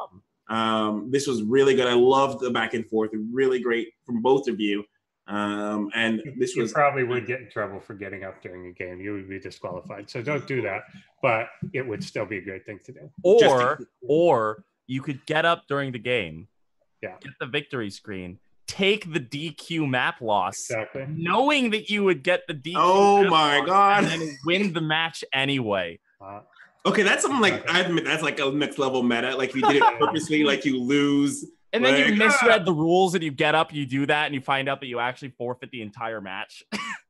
problem. This was really good. I loved the back and forth. Really great from both of you. And this you probably would get in trouble for getting up during a game. You would be disqualified. So don't do that. But it would still be a great thing to do. Or you could get up during the game, get the victory screen, take the DQ map loss, exactly, knowing that you would get the DQ. Oh my god! And then win the match anyway. Okay, that's something like I admit that's like a next level meta. Like you did it purposely, like you lose. And then you misread the rules and you get up, you do that, and you find out that you actually forfeit the entire match.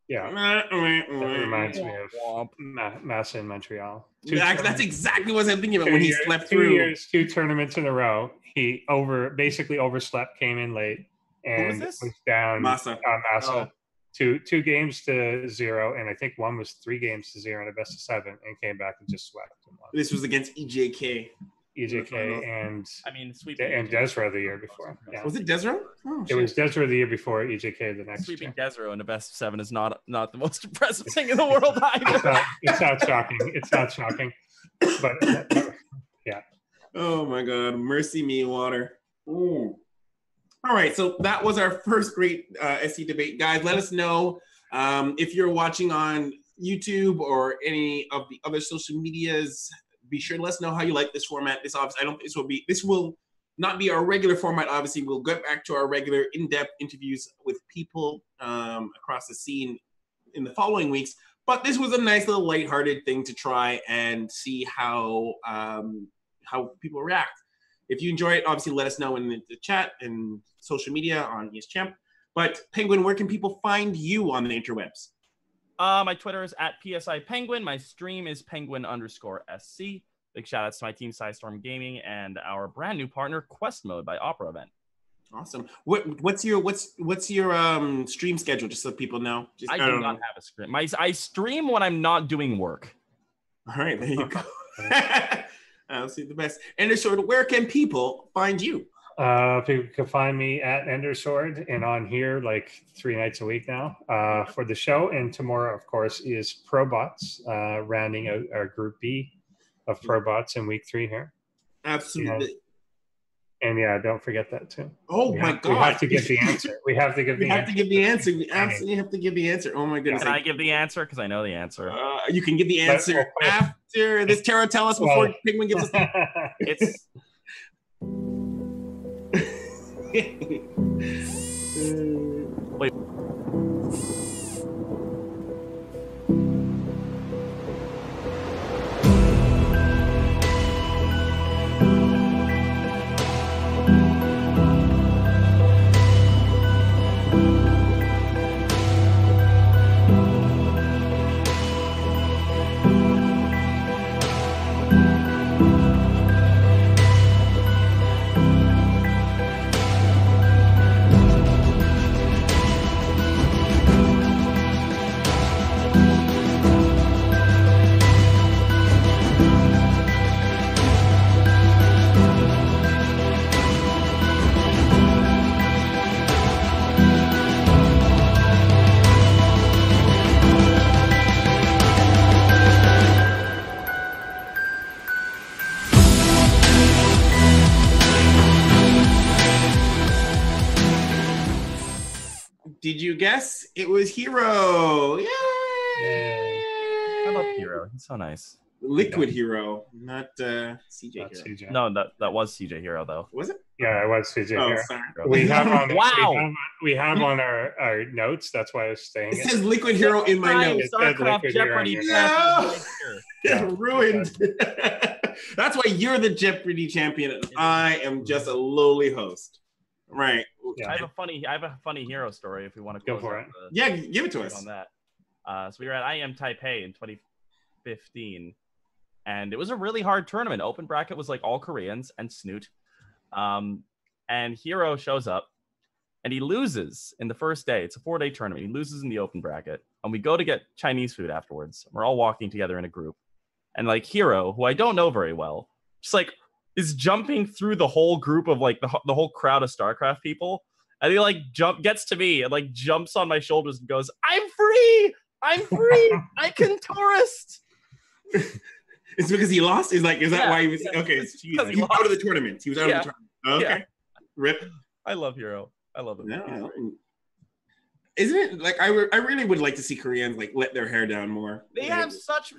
Yeah. That reminds me of Massa in Montreal. That's exactly what I'm thinking about when he slept through. 2 tournaments in a row. He basically overslept, came in late, and was down Massa. Oh. 2 games to 0, and I think one was 3 games to 0 in a best of 7, and came back and just swept. This was against EJK. And sweeping and Desra the year before. Yeah. Was it Desra? Oh, it was Desra the year before, EJK the next sweeping year. Desra in the best of 7 is not the most impressive thing in the world either. It's not shocking. It's not shocking. But yeah. Oh my god, mercy me water. Ooh. All right, so that was our first great SC debate. Guys, let us know if you're watching on YouTube or any of the other social medias. Be sure to let us know how you like this format. This will not be our regular format. Obviously, we'll get back to our regular in-depth interviews with people across the scene in the following weeks. But this was a nice little lighthearted thing to try and see how people react. If you enjoy it, obviously let us know in the chat and social media on ESChamp. But Penguin, where can people find you on the interwebs? My Twitter is at PSI Penguin. My stream is Penguin_SC. Big shout outs to my team, Storm Gaming, and our brand new partner, Quest Mode by Opera Event. Awesome. What's your stream schedule, just so people know? I do not have a stream. I stream when I'm not doing work. All right, there you go. I'll see the best. Endersword, where can people find you? People can find me at Endersword and on here like 3 nights a week now for the show. And tomorrow, of course, is ProBots, rounding out our Group B of ProBots in week 3 here. Absolutely. And yeah, don't forget that too. Oh my God. We have to give the answer. We have to give the answer. We absolutely have to give the answer. Oh my goodness. Can I give the answer? Because I know the answer. You can give the answer after this. Tara, tell us before Penguin gives us. It's. Wait. Did you guess? It was Hero. Yay! I love Hero. He's so nice. Liquid Hero, not CJ Hero. CJ. No, that was CJ Hero though. Was it? Yeah, it was CJ Hero. Sorry. We have on. Wow. We have on our notes. That's why I was saying it says Liquid Hero in my notes. StarCraft Jeopardy. No! Ruined. That's why you're the Jeopardy champion and I am just a lowly host. Right. Yeah. I have a funny hero story if we want to go for it. Yeah, give it to us. On that. So we were at IM Taipei in 2015, and it was a really hard tournament. Open bracket was like all Koreans and Snoot. And Hero shows up and he loses in the first day. It's a 4-day tournament. He loses in the open bracket, and we go to get Chinese food afterwards. We're all walking together in a group, and like Hero, who I don't know very well, just like is jumping through the whole group of like the whole crowd of StarCraft people. And he like gets to me and like jumps on my shoulders and goes, I'm free. I can tourist. It's because he lost? Is that why he was okay? He was out of the tournament. He was out of the tournament. Okay. Yeah. Rip. I love Hero. I love him. No. Isn't it like I really would like to see Koreans like let their hair down more. They have such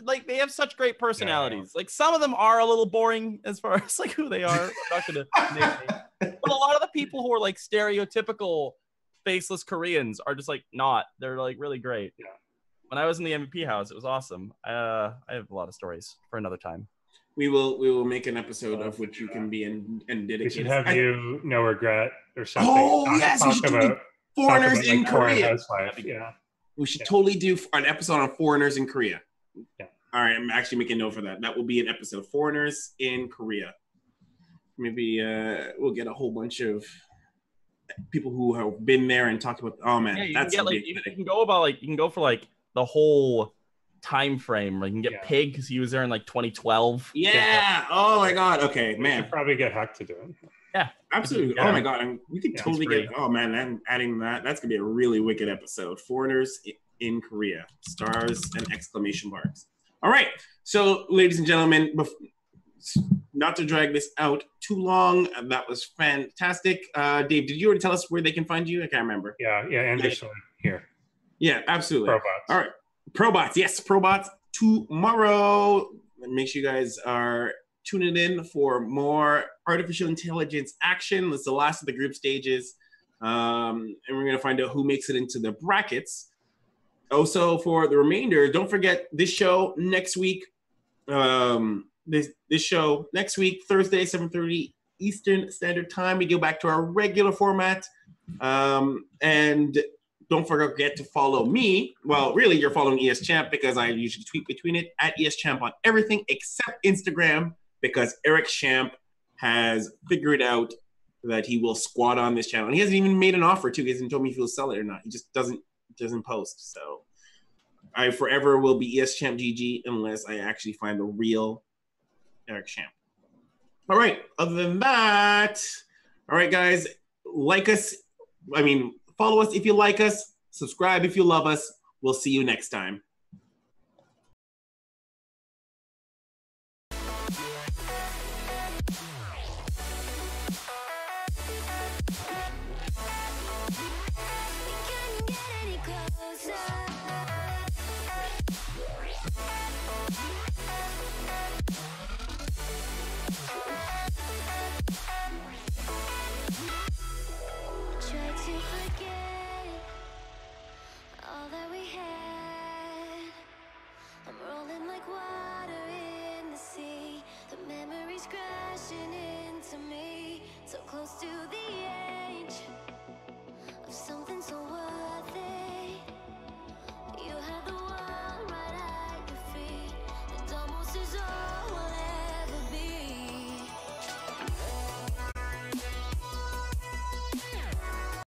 great personalities. Yeah. Like some of them are a little boring as far as like who they are. I'm not gonna name names. But a lot of the people who are like stereotypical faceless Koreans are just like not. They're like really great. Yeah. When I was in the MVP house, it was awesome. I have a lot of stories for another time. We will make an episode of which you can be and dedicate. We should have you no regret or something. Oh yes, we should do foreigners in Korea. Yeah. We should totally do an episode on foreigners in Korea. Yeah. All right, I'm actually making note for that. That will be an episode, foreigners in Korea. Maybe we'll get a whole bunch of people who have been there and talked about. Oh man, yeah, you can go for like the whole time frame. Like you can get Pig because he was there in like 2012. Yeah. Oh my God. Okay, man. Should probably get Huck to do it. Yeah. Absolutely. Yeah. Oh my God. We could totally get. Oh man, I'm adding that. That's gonna be a really wicked episode. Foreigners in Korea. Stars and exclamation marks. All right. So, ladies and gentlemen, not to drag this out too long, that was fantastic. Dave, did you already tell us where they can find you? I can't remember. Yeah. Anderson here. Yeah, absolutely. Probots. All right. Probots. Yes, Probots tomorrow. Make sure you guys are tuning in for more artificial intelligence action. It's the last of the group stages. And we're going to find out who makes it into the brackets. Also, for the remainder, don't forget this show next week. This show next week, Thursday, 7:30 Eastern Standard Time. We go back to our regular format. And don't forget to follow me. Well, really, you're following ESChamp because I usually tweet between it at ESChamp on everything except Instagram because ESChamp has figured out that he will squat on this channel. And he hasn't even made an offer, too. He hasn't told me if he'll sell it or not. He just doesn't post. So I forever will be ESChamp GG unless I actually find the real ESChamp. All right. Other than that, all right, guys, follow us if you like us. Subscribe if you love us. We'll see you next time. Crashing into me, so close to the